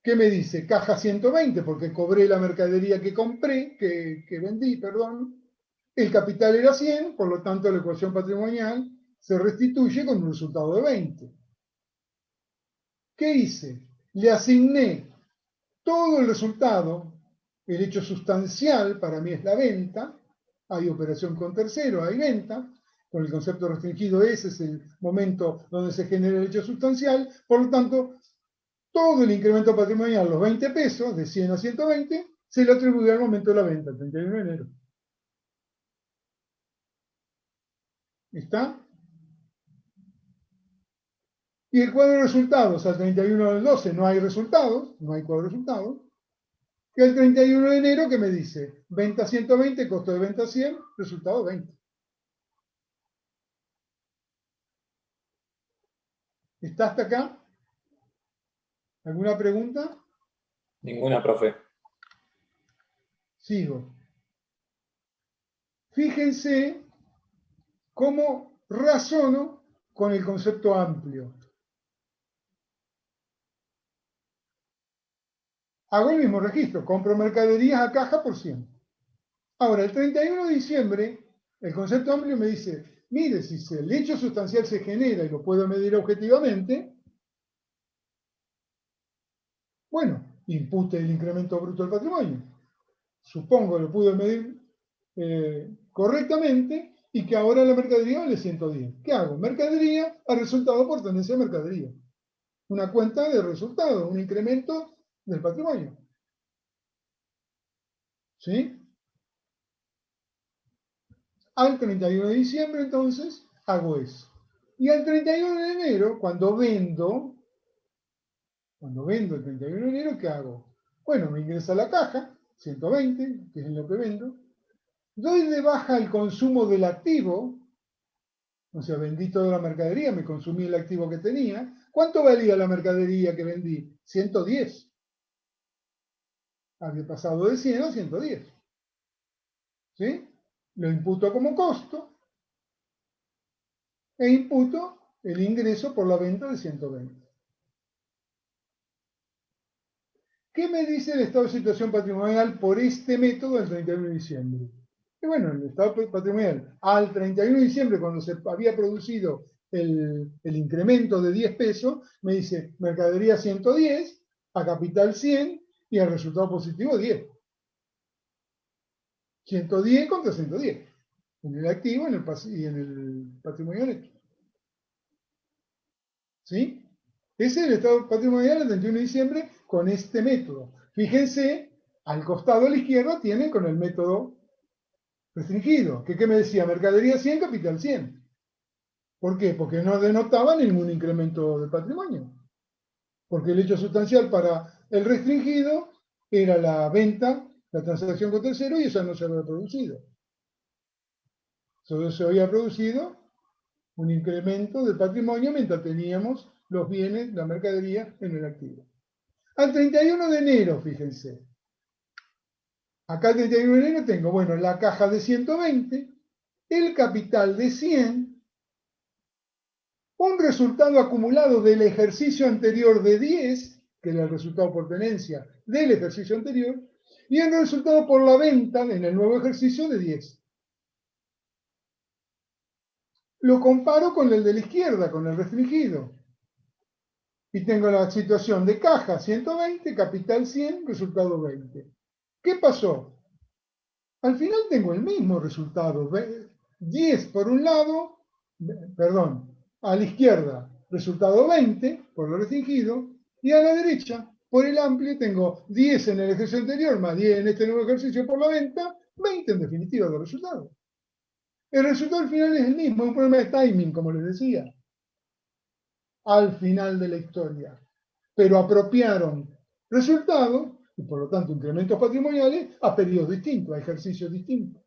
[SPEAKER 1] ¿qué me dice? Caja 120, porque cobré la mercadería que compré, que vendí, perdón. El capital era 100, por lo tanto la ecuación patrimonial se restituye con un resultado de 20. ¿Qué hice? Le asigné todo el resultado, el hecho sustancial para mí es la venta, hay operación con tercero, hay venta, con el concepto restringido ese es el momento donde se genera el hecho sustancial, por lo tanto, todo el incremento patrimonial, los 20 pesos, de 100 a 120, se le atribuye al momento de la venta, el 31 de enero. ¿Está? Y el cuadro de resultados, al 31 del 12 no hay resultados, no hay cuadro de resultados. Y el 31 de enero, ¿qué me dice? Venta 120, costo de venta 100, resultado 20. ¿Está hasta acá? ¿Alguna pregunta?
[SPEAKER 8] Ninguna, profe.
[SPEAKER 1] Sigo. Fíjense cómo razono con el concepto amplio. Hago el mismo registro, compro mercaderías a caja por 100. Ahora, el 31 de diciembre, el concepto amplio me dice, mire, si el hecho sustancial se genera y lo puedo medir objetivamente, bueno, impute el incremento bruto del patrimonio. Supongo que lo pude medir correctamente y que ahora la mercadería vale 110. ¿Qué hago? Mercadería a resultado por tendencia de mercadería. una cuenta de resultados, un incremento del patrimonio. ¿Sí? Al 31 de diciembre, entonces, hago eso. Y al 31 de enero, cuando vendo el 31 de enero, ¿qué hago? Bueno, me ingresa a la caja, 120, que es en lo que vendo. Doy de baja el consumo del activo, o sea, vendí toda la mercadería, me consumí el activo que tenía. ¿Cuánto valía la mercadería que vendí? 110. Había pasado de 100 a 110. ¿Sí? Lo imputo como costo e imputo el ingreso por la venta de 120. ¿Qué me dice el estado de situación patrimonial por este método del 31 de diciembre? Y bueno, el estado patrimonial al 31 de diciembre, cuando se había producido el incremento de 10 pesos, me dice mercadería 110, a capital 100 y al resultado positivo 10. 110 contra 110, en el activo y en el patrimonio neto. ¿Sí? Ese es el estado patrimonial del 31 de diciembre con este método. Fíjense, al costado a la izquierda tiene con el método restringido. ¿Qué me decía? Mercadería 100, capital 100. ¿Por qué? Porque no denotaba ningún incremento de patrimonio. Porque el hecho sustancial para el restringido era la venta, la transacción con tercero, y esa no se había producido. Solo se había producido un incremento de patrimonio mientras teníamos los bienes, la mercadería en el activo. Al 31 de enero, fíjense. Acá el 31 de enero tengo, bueno, la caja de 120, el capital de 100, un resultado acumulado del ejercicio anterior de 10, que era el resultado por tenencia del ejercicio anterior, y el resultado por la venta en el nuevo ejercicio de 10. Lo comparo con el de la izquierda, con el restringido. Y tengo la situación de caja 120, capital 100, resultado 20. ¿Qué pasó? Al final tengo el mismo resultado. 10 por un lado, perdón, a la izquierda, resultado 20 por lo restringido, y a la derecha, por el amplio, tengo 10 en el ejercicio anterior, más 10 en este nuevo ejercicio por la venta, 20 en definitiva de resultado. El resultado al final es el mismo, es un problema de timing, como les decía, al final de la historia. Pero apropiaron resultados, y por lo tanto incrementos patrimoniales, a periodos distintos, a ejercicios distintos.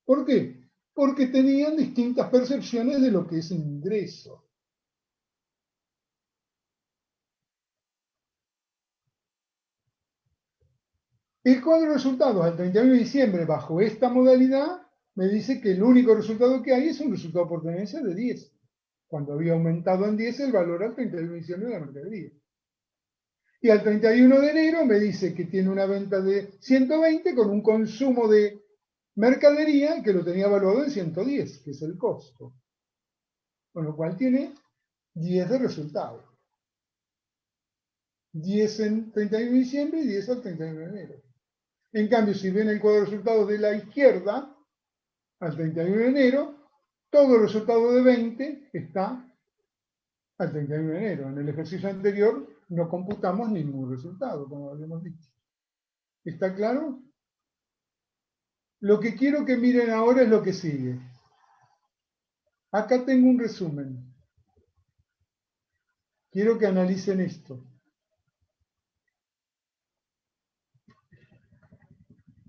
[SPEAKER 1] ¿Por qué? Porque tenían distintas percepciones de lo que es ingreso. El cuadro de resultados al 31 de diciembre, bajo esta modalidad, me dice que el único resultado que hay es un resultado por tenencia de 10, cuando había aumentado en 10 el valor al 31 de diciembre de la mercadería. Y al 31 de enero me dice que tiene una venta de 120 con un consumo de mercadería que lo tenía evaluado en 110, que es el costo. Con lo cual tiene 10 de resultado. 10 en 31 de diciembre y 10 al 31 de enero. En cambio, si ven el cuadro de resultados de la izquierda, al 31 de enero, todo el resultado de 20 está al 31 de enero. En el ejercicio anterior no computamos ningún resultado, como habíamos dicho. ¿Está claro? Lo que quiero que miren ahora es lo que sigue. Acá tengo un resumen. Quiero que analicen esto.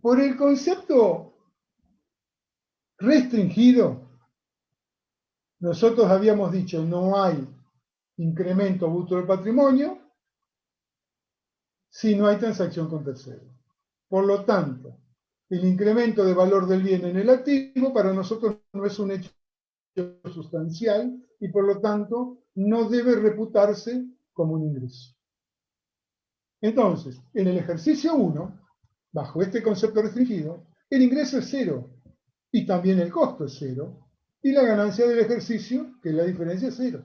[SPEAKER 1] Por el concepto restringido, nosotros habíamos dicho no hay incremento bruto del patrimonio si no hay transacción con terceros. Por lo tanto, el incremento de valor del bien en el activo para nosotros no es un hecho sustancial y por lo tanto no debe reputarse como un ingreso. Entonces, en el ejercicio 1, bajo este concepto restringido, el ingreso es 0 y también el costo es 0 y la ganancia del ejercicio, que es la diferencia, es 0.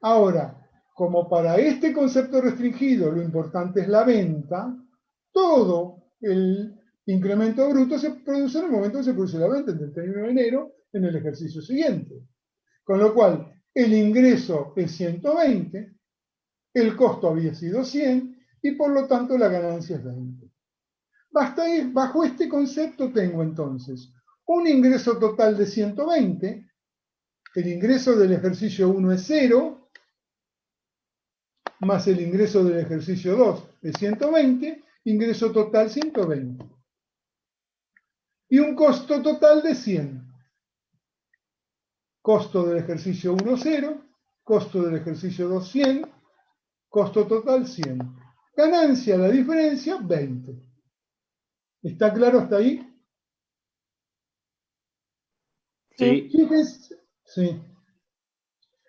[SPEAKER 1] Ahora, como para este concepto restringido lo importante es la venta, todo el incremento bruto se produce en el momento que se produce la venta, el 31 de enero, en el ejercicio siguiente. Con lo cual, el ingreso es 120, el costo había sido 100 y por lo tanto la ganancia es 20. Bajo este concepto tengo entonces un ingreso total de 120, el ingreso del ejercicio 1 es 0, más el ingreso del ejercicio 2 es 120, ingreso total 120. Y un costo total de 100. Costo del ejercicio 1, 0, costo del ejercicio 2, 100, costo total 100. Ganancia, la diferencia, 20. ¿Está claro hasta ahí?
[SPEAKER 7] Sí.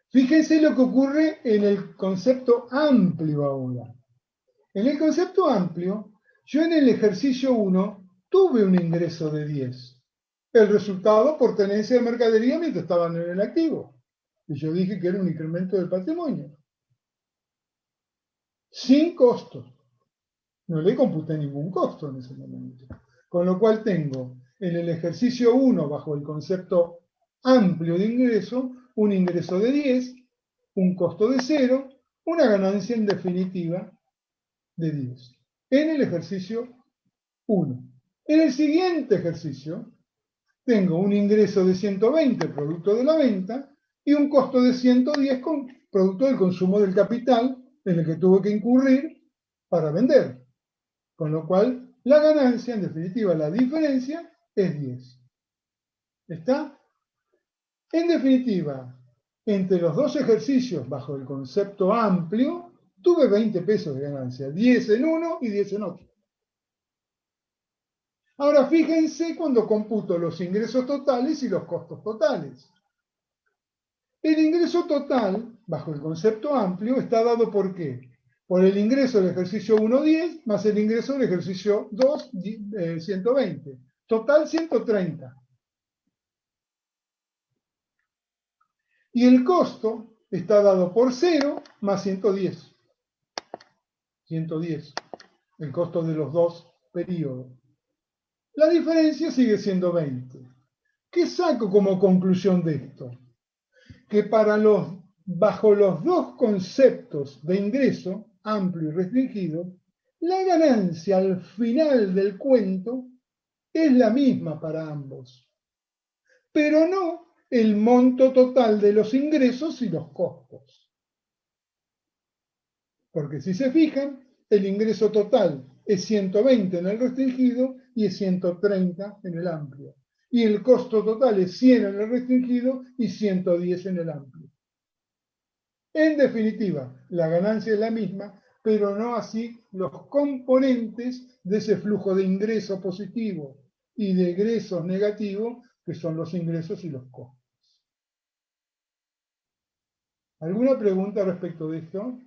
[SPEAKER 1] Fíjense lo que ocurre en el concepto amplio ahora. En el concepto amplio, yo en el ejercicio 1 tuve un ingreso de 10. El resultado por tenencia de mercadería mientras estaban en el activo. Y yo dije que era un incremento del patrimonio. Sin costos. No le computé ningún costo en ese momento. Con lo cual tengo en el ejercicio 1, bajo el concepto amplio de ingreso, un ingreso de 10, un costo de 0, una ganancia en definitiva de 10. En el ejercicio 1. En el siguiente ejercicio, tengo un ingreso de 120 producto de la venta y un costo de 110 producto del consumo del capital en el que tuve que incurrir para vender. Con lo cual, la ganancia, en definitiva, la diferencia, es 10. ¿Está? En definitiva, entre los dos ejercicios, bajo el concepto amplio, tuve 20 pesos de ganancia, 10 en uno y 10 en otro. Ahora fíjense cuando computo los ingresos totales y los costos totales. El ingreso total, bajo el concepto amplio, está dado por ¿qué? Por el ingreso del ejercicio 1, 10, más el ingreso del ejercicio 2, 120. Total, 130. Y el costo está dado por 0 más 110. 110. El costo de los dos periodos. La diferencia sigue siendo 20. ¿Qué saco como conclusión de esto? Que bajo los dos conceptos de ingreso, amplio y restringido, la ganancia al final del cuento es la misma para ambos, pero no el monto total de los ingresos y los costos. Porque si se fijan, el ingreso total es 120 en el restringido y es 130 en el amplio. Y el costo total es 100 en el restringido y 110 en el amplio. En definitiva, la ganancia es la misma, pero no así los componentes de ese flujo de ingreso positivo y de egresos negativos, que son los ingresos y los costos. ¿Alguna pregunta respecto de esto?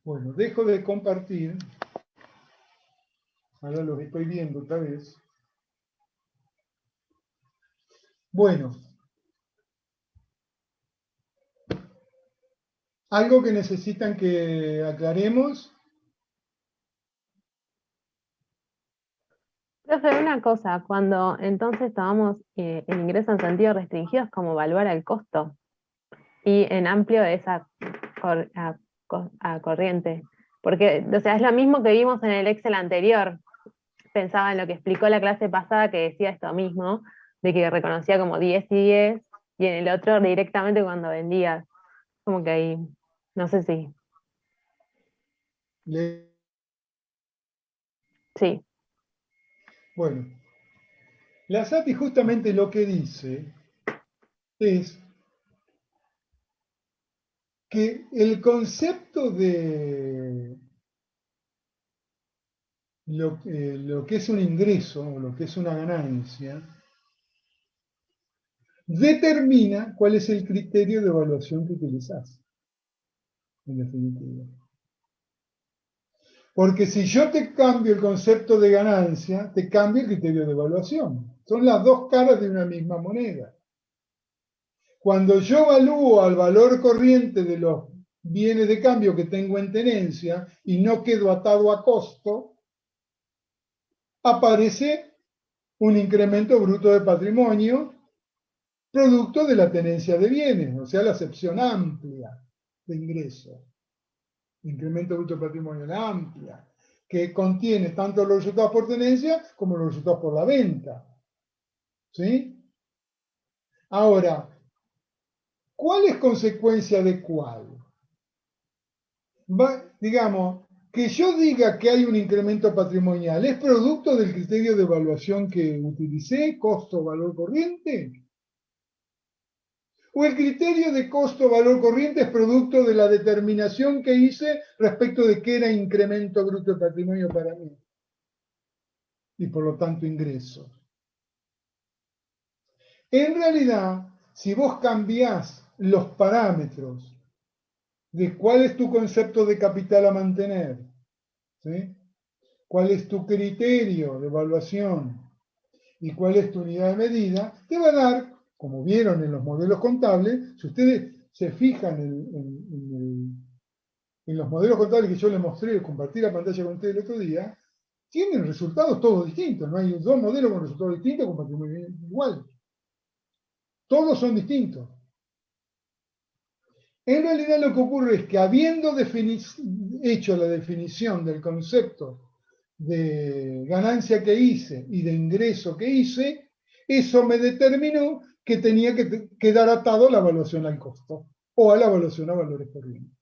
[SPEAKER 1] Bueno, dejo de compartir. Ahora los estoy viendo otra vez. Bueno. ¿Algo que necesitan que aclaremos?
[SPEAKER 12] Profe, una cosa, cuando entonces tomamos el ingreso en sentido restringido es como evaluar el costo y en amplio es a corriente. Porque, o sea, es lo mismo que vimos en el Excel anterior. Pensaba en lo que explicó la clase pasada que decía esto mismo, de que reconocía como 10 y 10, y en el otro directamente cuando vendías. Como que ahí, no sé si. Sí.
[SPEAKER 1] Bueno, la SATI justamente lo que dice es que el concepto de lo que es un ingreso o lo que es una ganancia determina cuál es el criterio de evaluación que utilizas, en definitiva. Porque si yo te cambio el concepto de ganancia, te cambia el criterio de evaluación. Son las dos caras de una misma moneda. Cuando yo evalúo al valor corriente de los bienes de cambio que tengo en tenencia y no quedo atado a costo, aparece un incremento bruto de patrimonio producto de la tenencia de bienes, o sea, la acepción amplia de ingresos. Incremento bruto de patrimonio, la amplia, que contiene tanto los resultados por tenencia como los resultados por la venta. ¿Sí? Ahora, ¿cuál es consecuencia de cuál? Digamos, que yo diga que hay un incremento patrimonial, ¿es producto del criterio de evaluación que utilicé, costo-valor corriente? ¿O el criterio de costo-valor corriente es producto de la determinación que hice respecto de qué era incremento bruto de patrimonio para mí? Y por lo tanto ingresos. En realidad, si vos cambiás los parámetros de cuál es tu concepto de capital a mantener, ¿sí? Cuál es tu criterio de evaluación y cuál es tu unidad de medida, te va a dar, como vieron en los modelos contables, si ustedes se fijan en los modelos contables que yo les mostré, compartí la pantalla con ustedes el otro día, tienen resultados todos distintos, no hay dos modelos con resultados distintos con patrimonio igual. Todos son distintos. En realidad lo que ocurre es que habiendo hecho la definición del concepto de ganancia que hice y de ingreso que hice, eso me determinó que tenía que quedar atado a la evaluación al costo o a la evaluación a valores corrientes.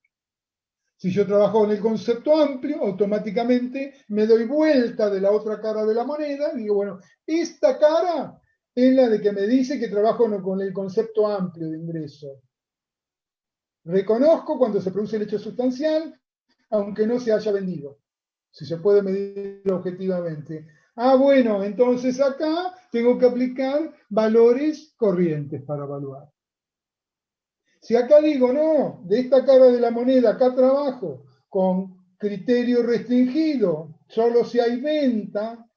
[SPEAKER 1] Si yo trabajo en el concepto amplio, automáticamente me doy vuelta de la otra cara de la moneda y digo, bueno, esta cara es la de que me dice que trabajo con el concepto amplio de ingreso. Reconozco cuando se produce el hecho sustancial, aunque no se haya vendido, si se puede medir objetivamente. Ah, bueno, entonces acá tengo que aplicar valores corrientes para evaluar. Si acá digo, no, de esta cara de la moneda, acá trabajo con criterio restringido, solo si hay venta,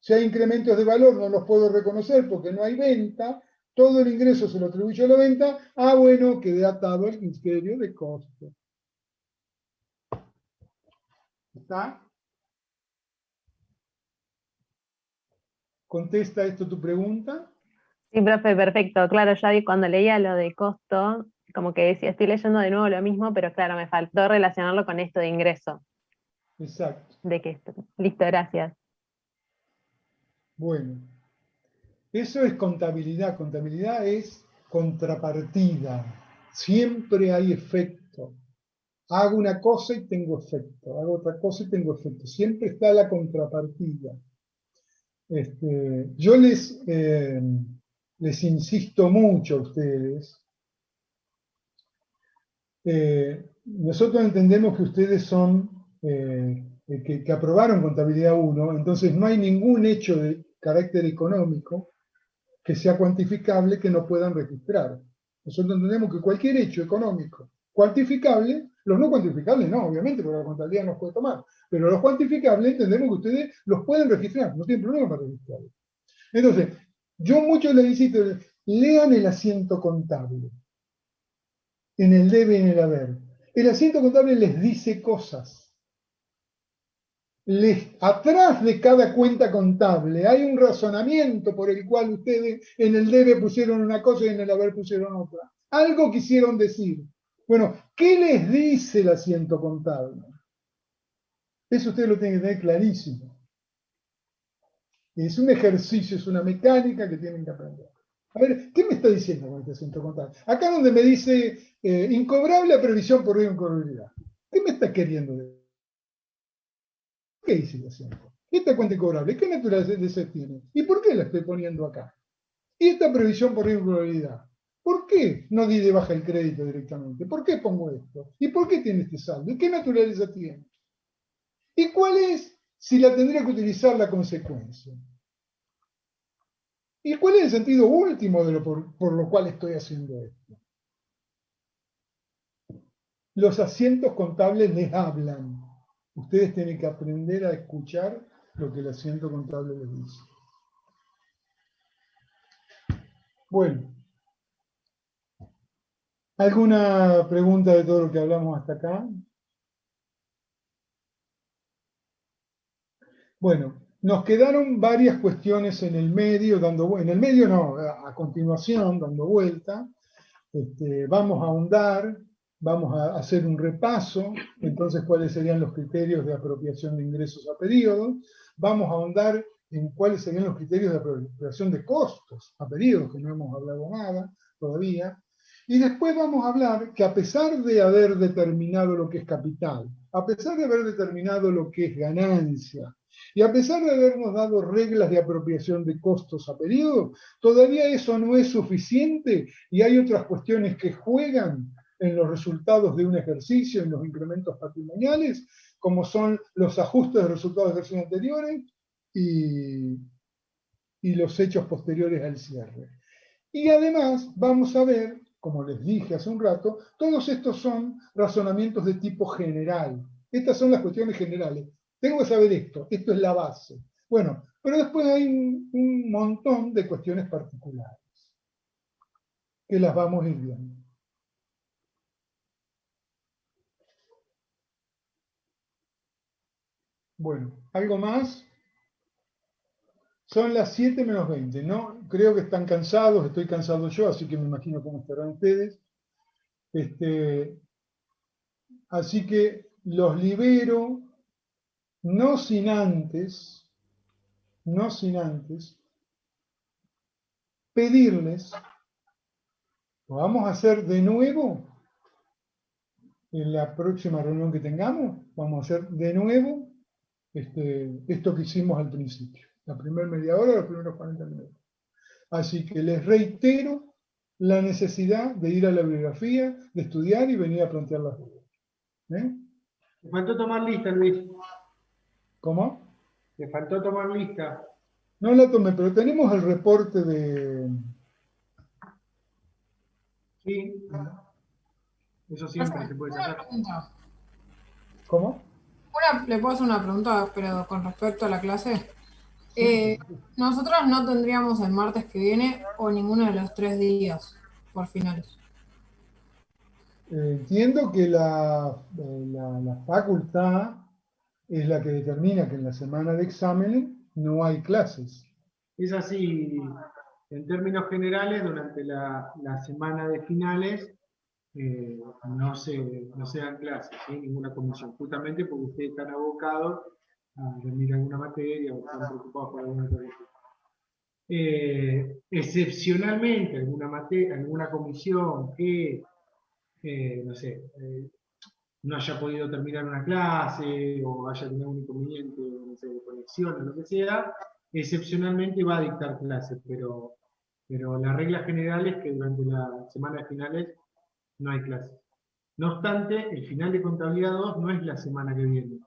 [SPEAKER 1] si hay incrementos de valor no los puedo reconocer porque no hay venta, todo el ingreso se lo atribuyo a la venta, ah, bueno, quedé atado al criterio de costo. ¿Está? ¿Contesta esto tu pregunta?
[SPEAKER 12] Sí, profe, perfecto. Claro, ya vi cuando leía lo de costo, como que decía, estoy leyendo de nuevo lo mismo, pero claro, me faltó relacionarlo con esto de ingreso.
[SPEAKER 1] Exacto.
[SPEAKER 12] De que listo, gracias.
[SPEAKER 1] Bueno, eso es contabilidad. Contabilidad es contrapartida. Siempre hay efecto. Hago una cosa y tengo efecto. Hago otra cosa y tengo efecto. Siempre está la contrapartida. Yo les insisto mucho a ustedes. Nosotros entendemos que ustedes son, que aprobaron Contabilidad 1, entonces no hay ningún hecho de carácter económico que sea cuantificable que no puedan registrar. Nosotros entendemos que cualquier hecho económico cuantificable, los no cuantificables no, obviamente, porque la contabilidad nos puede tomar, pero los cuantificables entendemos que ustedes los pueden registrar, no tienen problema para registrarlos. Entonces, yo muchos les insisto, lean el asiento contable, en el debe y en el haber. El asiento contable les dice cosas. Atrás de cada cuenta contable hay un razonamiento por el cual ustedes en el debe pusieron una cosa y en el haber pusieron otra. Algo quisieron decir. Bueno, ¿qué les dice el asiento contable? Eso ustedes lo tienen que tener clarísimo. Es un ejercicio, es una mecánica que tienen que aprender. A ver, ¿qué me está diciendo con este asiento contable? Acá donde me dice incobrable a previsión por incobrabilidad. ¿Qué me está queriendo decir? ¿Qué dice el asiento? Esta cuenta incobrable, ¿qué naturaleza tiene? ¿Y por qué la estoy poniendo acá? ¿Y esta previsión por incobrabilidad? ¿Por qué no di de baja el crédito directamente? ¿Por qué pongo esto? ¿Y por qué tiene este saldo? ¿Y qué naturaleza tiene? ¿Y cuál es, si la tendría que utilizar, la consecuencia? ¿Y cuál es el sentido último de por lo cual estoy haciendo esto? Los asientos contables les hablan. Ustedes tienen que aprender a escuchar lo que el asiento contable les dice. Bueno. ¿Alguna pregunta de todo lo que hablamos hasta acá? Bueno, nos quedaron varias cuestiones en el medio, en el medio no, a continuación, dando vuelta. Vamos a ahondar, vamos a hacer un repaso, entonces cuáles serían los criterios de apropiación de ingresos a periodos, vamos a ahondar en cuáles serían los criterios de apropiación de costos a periodos, que no hemos hablado nada todavía, y después vamos a hablar que a pesar de haber determinado lo que es capital, a pesar de haber determinado lo que es ganancia, y a pesar de habernos dado reglas de apropiación de costos a periodo, todavía eso no es suficiente y hay otras cuestiones que juegan en los resultados de un ejercicio, en los incrementos patrimoniales, como son los ajustes de resultados de ejercicios anteriores y los hechos posteriores al cierre. Y además vamos a ver, como les dije hace un rato, todos estos son razonamientos de tipo general. Estas son las cuestiones generales. Tengo que saber esto es la base. Bueno, pero después hay un montón de cuestiones particulares que las vamos a ir viendo. Bueno, ¿algo más? Son las 7 menos 20, ¿no? Creo que están cansados, estoy cansado yo, así que me imagino cómo estarán ustedes. Así que los libero, no sin antes pedirles, lo vamos a hacer de nuevo en la próxima reunión que tengamos, vamos a hacer de nuevo esto que hicimos al principio, la primera media hora, los primeros 40 minutos. Así que les reitero la necesidad de ir a la bibliografía, de estudiar y venir a plantear las dudas.
[SPEAKER 3] Me faltó tomar lista, Luis.
[SPEAKER 1] ¿Cómo?
[SPEAKER 3] Me faltó tomar lista.
[SPEAKER 1] No la tomé, pero tenemos el reporte de...
[SPEAKER 3] Sí. Eso siempre se puede sacar.
[SPEAKER 1] ¿Cómo?
[SPEAKER 11] ¿Le puedo hacer una pregunta, pero con respecto a la clase? Nosotros no tendríamos el martes que viene o ninguno de los 3 días por finales.
[SPEAKER 1] Entiendo que la facultad es la que determina que en la semana de exámenes no hay clases.
[SPEAKER 3] Es así, en términos generales, durante la semana de finales no se dan clases, ¿sí? Ninguna comisión, justamente porque ustedes están abocados a rendir alguna materia o están preocupados por alguna cosa. Excepcionalmente, alguna comisión que, no haya podido terminar una clase o haya tenido un inconveniente, no sé, de conexión o lo que sea, excepcionalmente va a dictar clases, pero la regla general es que durante la semana de finales no hay clases. No obstante, el final de contabilidad 2 no es la semana que viene,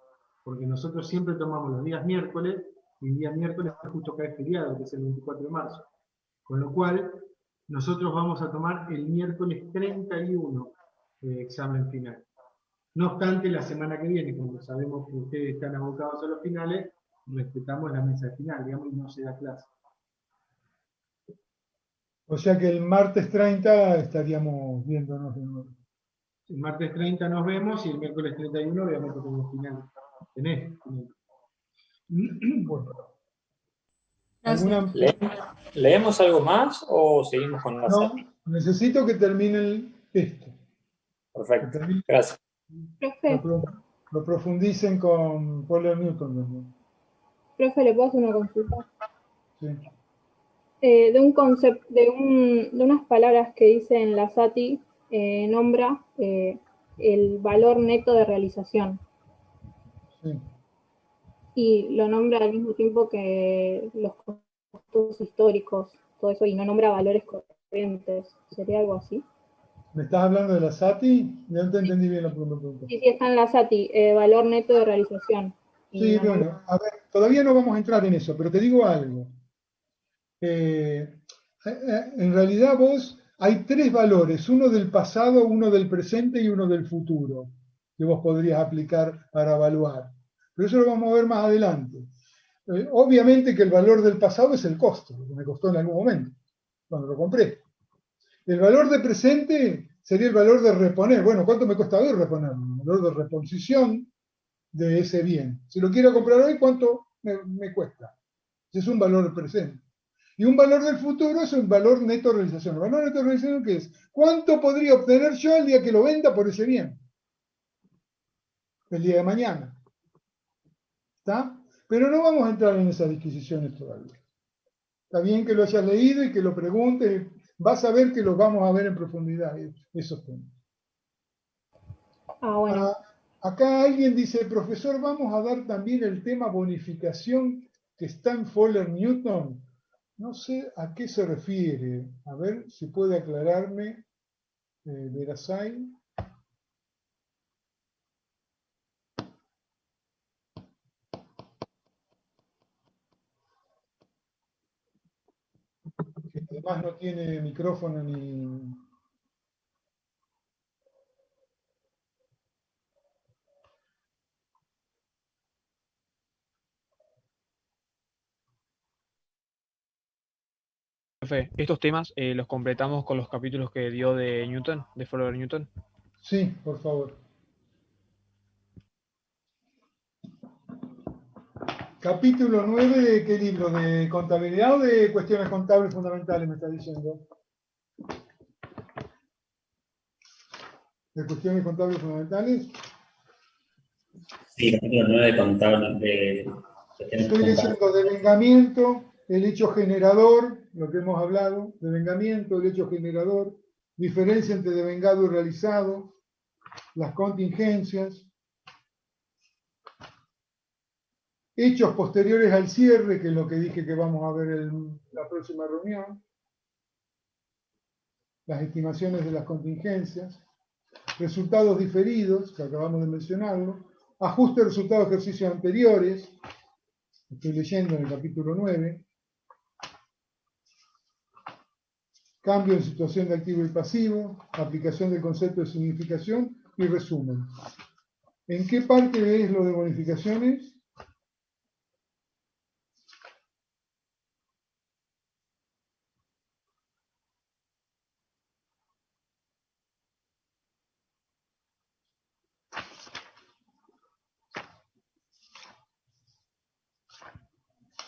[SPEAKER 3] porque nosotros siempre tomamos los días miércoles, y el día miércoles justo cae feriado, que es el 24 de marzo. Con lo cual, nosotros vamos a tomar el miércoles 31 de examen final. No obstante, la semana que viene, cuando sabemos que ustedes están abocados a los finales, respetamos la mesa final, digamos, y no se da clase.
[SPEAKER 1] O sea que el martes 30 estaríamos viéndonos de nuevo.
[SPEAKER 3] El martes 30 nos vemos y el miércoles 31 obviamente tenemos final. ¿Tenés?
[SPEAKER 1] Bueno.
[SPEAKER 8] ¿Leemos algo más o seguimos con la
[SPEAKER 1] No, necesito que terminen esto.
[SPEAKER 8] Perfecto, gracias.
[SPEAKER 5] Profe,
[SPEAKER 1] Lo profundicen con Paul Newton.
[SPEAKER 9] Profe, ¿le puedo hacer una consulta?
[SPEAKER 1] Sí.
[SPEAKER 9] De un concepto, de unas palabras que dice en la SATI, nombra el valor neto de realización.
[SPEAKER 1] Sí.
[SPEAKER 9] Y lo nombra al mismo tiempo que los costos históricos, todo eso, y no nombra valores corrientes. ¿Sería algo así?
[SPEAKER 1] ¿Me estás hablando de la SATI? Ya no te entendí bien la pregunta.
[SPEAKER 9] Sí, está en la SATI, valor neto de realización.
[SPEAKER 1] Sí, bueno, a ver, todavía no vamos a entrar en eso, pero te digo algo. En realidad hay 3 valores, uno del pasado, uno del presente y uno del futuro, que vos podrías aplicar para evaluar. Pero eso lo vamos a ver más adelante. Obviamente que el valor del pasado es el costo, lo que me costó en algún momento, cuando lo compré. El valor de presente sería el valor de reponer. Bueno, ¿cuánto me cuesta hoy reponerlo? El valor de reposición de ese bien. Si lo quiero comprar hoy, ¿cuánto me cuesta. Ese es un valor presente. Y un valor del futuro es un valor neto de realización. El valor neto de realización, ¿qué es? ¿Cuánto podría obtener yo el día que lo venda por ese bien? El día de mañana. ¿Está? Pero no vamos a entrar en esas disquisiciones todavía. Está bien que lo hayas leído y que lo preguntes. Vas a ver que lo vamos a ver en profundidad, esos temas.
[SPEAKER 9] Bueno.
[SPEAKER 1] Acá alguien dice, profesor, vamos a dar también el tema bonificación que está en Fowler-Newton. No sé a qué se refiere. A ver si puede aclararme Verasai. Que además no tiene micrófono ni...
[SPEAKER 13] Profe, estos temas los completamos con los capítulos que dio de Newton, de Fowler-Newton.
[SPEAKER 1] Sí, por favor. Capítulo 9 de qué libro, ¿de contabilidad o de cuestiones contables fundamentales me está diciendo? ¿De cuestiones contables fundamentales?
[SPEAKER 14] Sí, capítulo 9 de contable de
[SPEAKER 1] Estoy diciendo devengamiento, el hecho generador, lo que hemos hablado, devengamiento, el hecho generador, diferencia entre devengado y realizado, las contingencias, hechos posteriores al cierre, que es lo que dije que vamos a ver en la próxima reunión, las estimaciones de las contingencias, resultados diferidos, que acabamos de mencionarlo, ajuste de resultados de ejercicios anteriores, estoy leyendo en el capítulo 9, cambio en situación de activo y pasivo, aplicación del concepto de significación y resumen. ¿En qué parte ves lo de bonificaciones?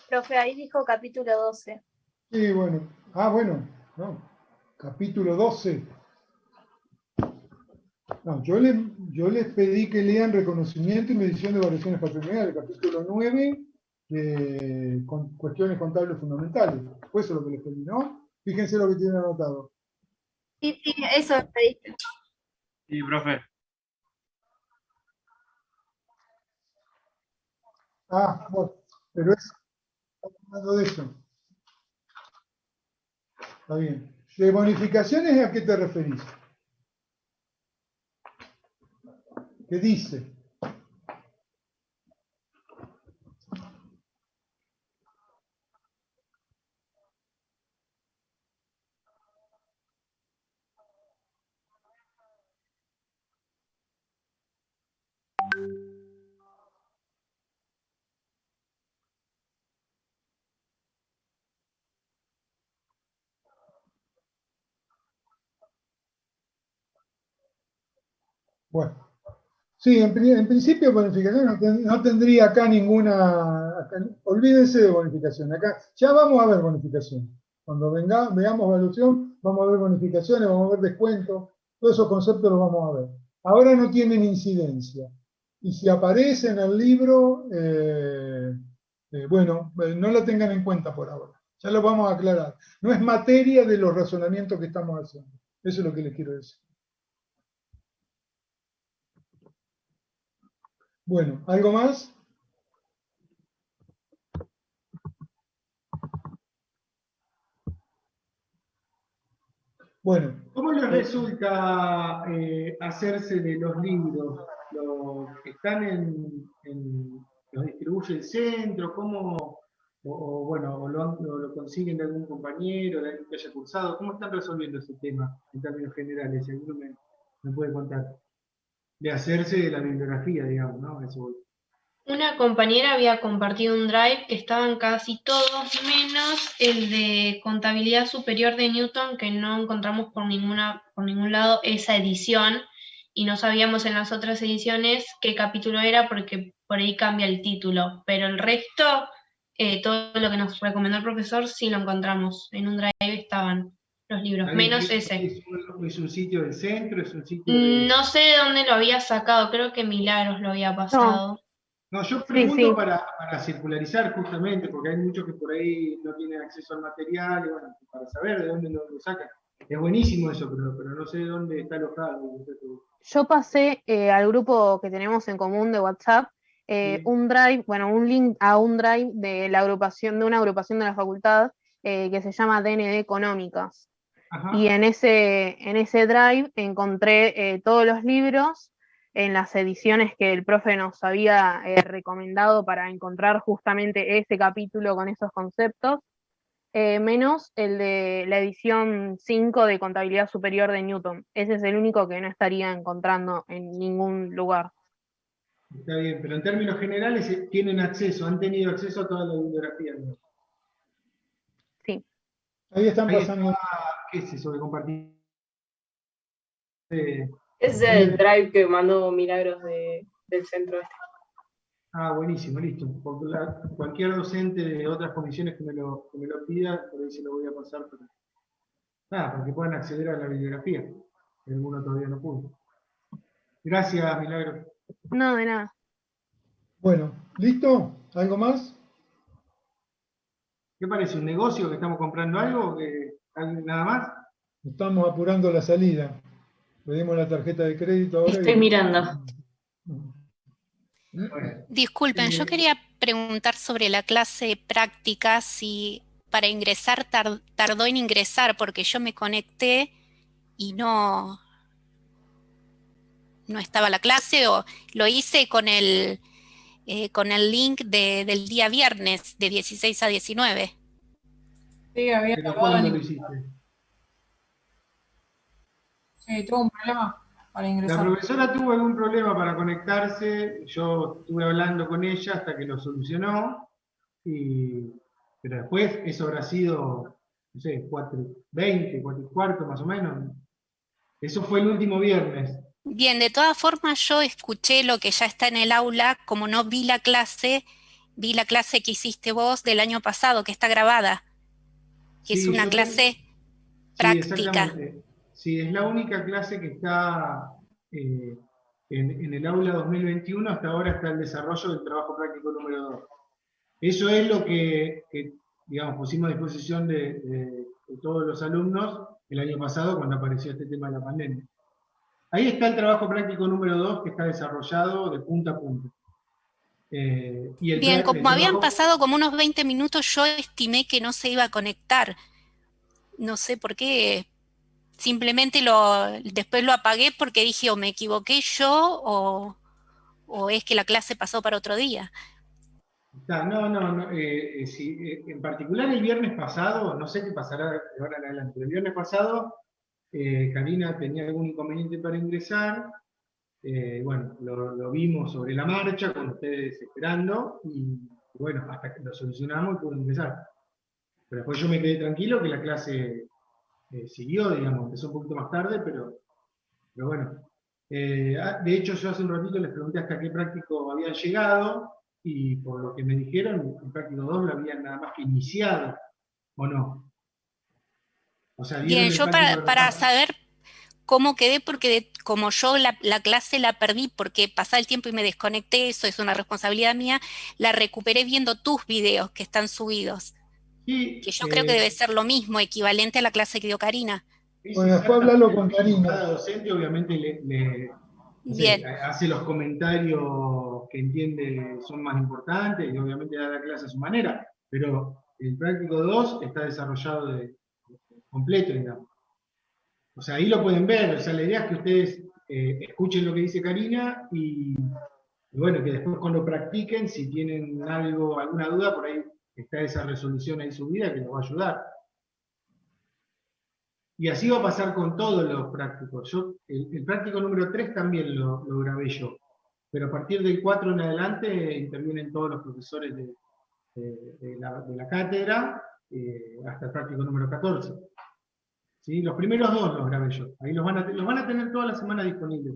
[SPEAKER 5] Profe, ahí dijo capítulo 12.
[SPEAKER 1] Sí, bueno. Bueno. No. Capítulo 12. No, yo les pedí que lean reconocimiento y medición de variaciones patrimoniales, capítulo 9, de cuestiones contables fundamentales. Pues eso es lo que les pedí, ¿no? Fíjense lo que tienen anotado.
[SPEAKER 4] Sí, eso pediste.
[SPEAKER 13] Sí, profe.
[SPEAKER 1] Bueno, pero es hablando de eso. Está bien. ¿De bonificaciones a qué te referís? ¿Qué dice? Bueno, sí, en principio bonificación no tendría acá ninguna, olvídense de bonificación, acá ya vamos a ver bonificación. Cuando veamos evaluación, vamos a ver bonificaciones, vamos a ver descuentos, todos esos conceptos los vamos a ver. Ahora no tienen incidencia. Y si aparece en el libro, no lo tengan en cuenta por ahora. Ya lo vamos a aclarar. No es materia de los razonamientos que estamos haciendo. Eso es lo que les quiero decir. Bueno, ¿algo más? Bueno.
[SPEAKER 3] ¿Cómo les resulta hacerse de los libros? ¿Los los distribuye el centro? ¿Cómo? O lo consiguen de algún compañero, de alguien que haya cursado. ¿Cómo están resolviendo ese tema en términos generales? Si alguno me puede contar. De hacerse de la bibliografía, digamos, ¿no? Eso voy.
[SPEAKER 10] Una compañera había compartido un drive que estaban casi todos, menos el de contabilidad superior de Newton, que no encontramos por ningún lado esa edición, y no sabíamos en las otras ediciones qué capítulo era, porque por ahí cambia el título, pero el resto, todo lo que nos recomendó el profesor, sí lo encontramos. En un drive estaban los libros, menos ese.
[SPEAKER 3] ¿Es un sitio del centro? ¿Es un sitio de...?
[SPEAKER 10] No sé de dónde lo había sacado, creo que Milagros lo había pasado.
[SPEAKER 3] No, yo
[SPEAKER 12] Sí,
[SPEAKER 3] pregunto
[SPEAKER 12] sí.
[SPEAKER 3] para circularizar justamente, porque hay muchos que por ahí no tienen acceso al material, y bueno, para saber de dónde lo sacan. Es buenísimo eso, pero no sé de dónde está alojado.
[SPEAKER 12] Yo pasé al grupo que tenemos en común de WhatsApp un drive, bueno, un link a un drive de la agrupación, de una agrupación de la facultad que se llama DND Económicas.
[SPEAKER 3] Ajá.
[SPEAKER 12] Y en ese drive encontré todos los libros en las ediciones que el profe nos había recomendado para encontrar justamente ese capítulo con esos conceptos, menos el de la edición 5 de Contabilidad Superior de Newton. Ese es el único que no estaría encontrando en ningún lugar.
[SPEAKER 3] Está bien, pero en términos generales tienen acceso, han tenido acceso a toda la bibliografía, ¿no?
[SPEAKER 12] Sí.
[SPEAKER 1] Ahí están pasando.
[SPEAKER 3] ¿Qué es eso de compartir?
[SPEAKER 15] Es el drive que mandó Milagros del centro este.
[SPEAKER 3] Ah, buenísimo, listo. Porque cualquier docente de otras comisiones que me lo pida, por ahí se lo voy a pasar para que puedan acceder a la bibliografía, que alguno todavía no pudo. Gracias, Milagros.
[SPEAKER 12] No, de nada.
[SPEAKER 1] Bueno, ¿listo? ¿Algo más?
[SPEAKER 3] ¿Qué parece? ¿Un negocio que estamos comprando algo? ¿Nada más?
[SPEAKER 1] Estamos apurando la salida. Pedimos la tarjeta de crédito ahora.
[SPEAKER 15] Estoy mirando.
[SPEAKER 3] Bueno.
[SPEAKER 16] Disculpen, yo quería preguntar sobre la clase práctica, si para ingresar tardó en ingresar, porque yo me conecté y no estaba la clase, o lo hice con el link del día viernes de 16 a 19.
[SPEAKER 11] Sí, había
[SPEAKER 3] ¿Pero
[SPEAKER 11] tardado
[SPEAKER 3] cuándo
[SPEAKER 11] en...
[SPEAKER 3] lo hiciste?
[SPEAKER 11] Sí, tuvo un problema para ingresar.
[SPEAKER 3] La profesora tuvo algún problema para conectarse, yo estuve hablando con ella hasta que lo solucionó, pero después eso habrá sido, no sé, 4:20, 4:15 más o menos. Eso fue el último viernes.
[SPEAKER 16] Bien, de todas formas yo escuché lo que ya está en el aula, como no vi la clase que hiciste vos del año pasado, que está grabada, que es una clase práctica.
[SPEAKER 3] Sí, exactamente. Sí, es la única clase que está en el aula 2021, hasta ahora está el desarrollo del trabajo práctico número 2. Eso es lo que digamos, pusimos a disposición de todos los alumnos el año pasado cuando apareció este tema de la pandemia. Ahí está el trabajo práctico número 2 que está desarrollado de punta a punta.
[SPEAKER 16] Bien, como habían pasado como unos 20 minutos, yo estimé que no se iba a conectar. No sé por qué. Simplemente después lo apagué porque dije o me equivoqué yo o es que la clase pasó para otro día.
[SPEAKER 3] No, en particular el viernes pasado, no sé qué pasará de ahora en adelante, pero el viernes pasado Karina tenía algún inconveniente para ingresar, bueno, lo vimos sobre la marcha con ustedes esperando y bueno, hasta que lo solucionamos y pudo ingresar. Pero después yo me quedé tranquilo que la clase siguió, digamos, empezó un poquito más tarde, pero bueno. De hecho, yo hace un ratito les pregunté hasta qué práctico habían llegado, y por lo que me dijeron, el práctico 2 lo habían nada más que iniciado, ¿o no? O sea,
[SPEAKER 16] bien, yo para saber cómo quedé, porque como yo la clase la perdí porque pasaba el tiempo y me desconecté, eso es una responsabilidad mía, la recuperé viendo tus videos que están subidos.
[SPEAKER 3] Sí,
[SPEAKER 16] que yo creo que debe ser lo mismo, equivalente a la clase que dio Karina.
[SPEAKER 1] Bueno, después hablarlo con Karina.
[SPEAKER 3] Cada docente obviamente no sé, hace los comentarios que entiende son más importantes y obviamente da la clase a su manera, pero el práctico 2 está desarrollado completo, digamos. O sea, ahí lo pueden ver, o sea, la idea es que ustedes escuchen lo que dice Karina y bueno, que después cuando practiquen, si tienen alguna duda, por ahí está esa resolución ahí subida que les va a ayudar. Y así va a pasar con todos los prácticos. El práctico número 3 también lo grabé yo, pero a partir del 4 en adelante intervienen todos los profesores de la cátedra hasta el práctico número 14. ¿Sí? Los primeros 2 los grabé yo. Ahí los van a tener toda la semana disponibles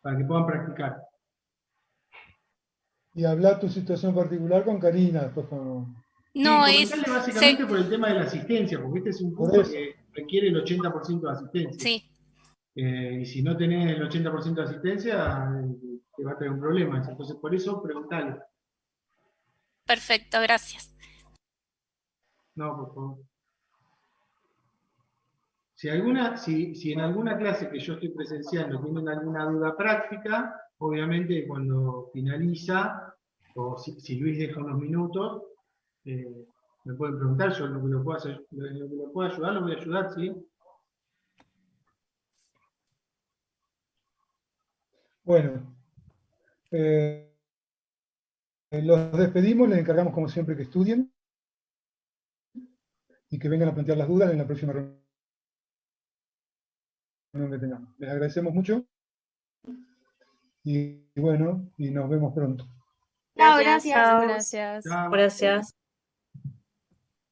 [SPEAKER 3] para que puedan practicar.
[SPEAKER 1] Y habla tu situación particular con Karina después
[SPEAKER 16] No,
[SPEAKER 3] sí,
[SPEAKER 16] es...
[SPEAKER 3] comentarle básicamente por el tema de la asistencia, porque este es un curso que requiere el 80% de asistencia.
[SPEAKER 16] Sí.
[SPEAKER 3] Y si no tenés el 80% de asistencia, te va a tener un problema. Entonces, por eso, preguntale.
[SPEAKER 16] Perfecto, gracias.
[SPEAKER 3] No, por favor. Si en alguna clase que yo estoy presenciando tienen alguna duda práctica, obviamente cuando finaliza, o si Luis deja unos minutos, me pueden preguntar, yo lo que lo puedo ayudar, lo voy a ayudar, ¿sí?
[SPEAKER 1] Bueno, los despedimos, les encargamos como siempre que estudien y que vengan a plantear las dudas en la próxima reunión que tengamos. Les agradecemos mucho y bueno, y nos vemos pronto.
[SPEAKER 4] Chao, gracias.
[SPEAKER 15] Chao, gracias.
[SPEAKER 3] Chao.
[SPEAKER 15] Gracias.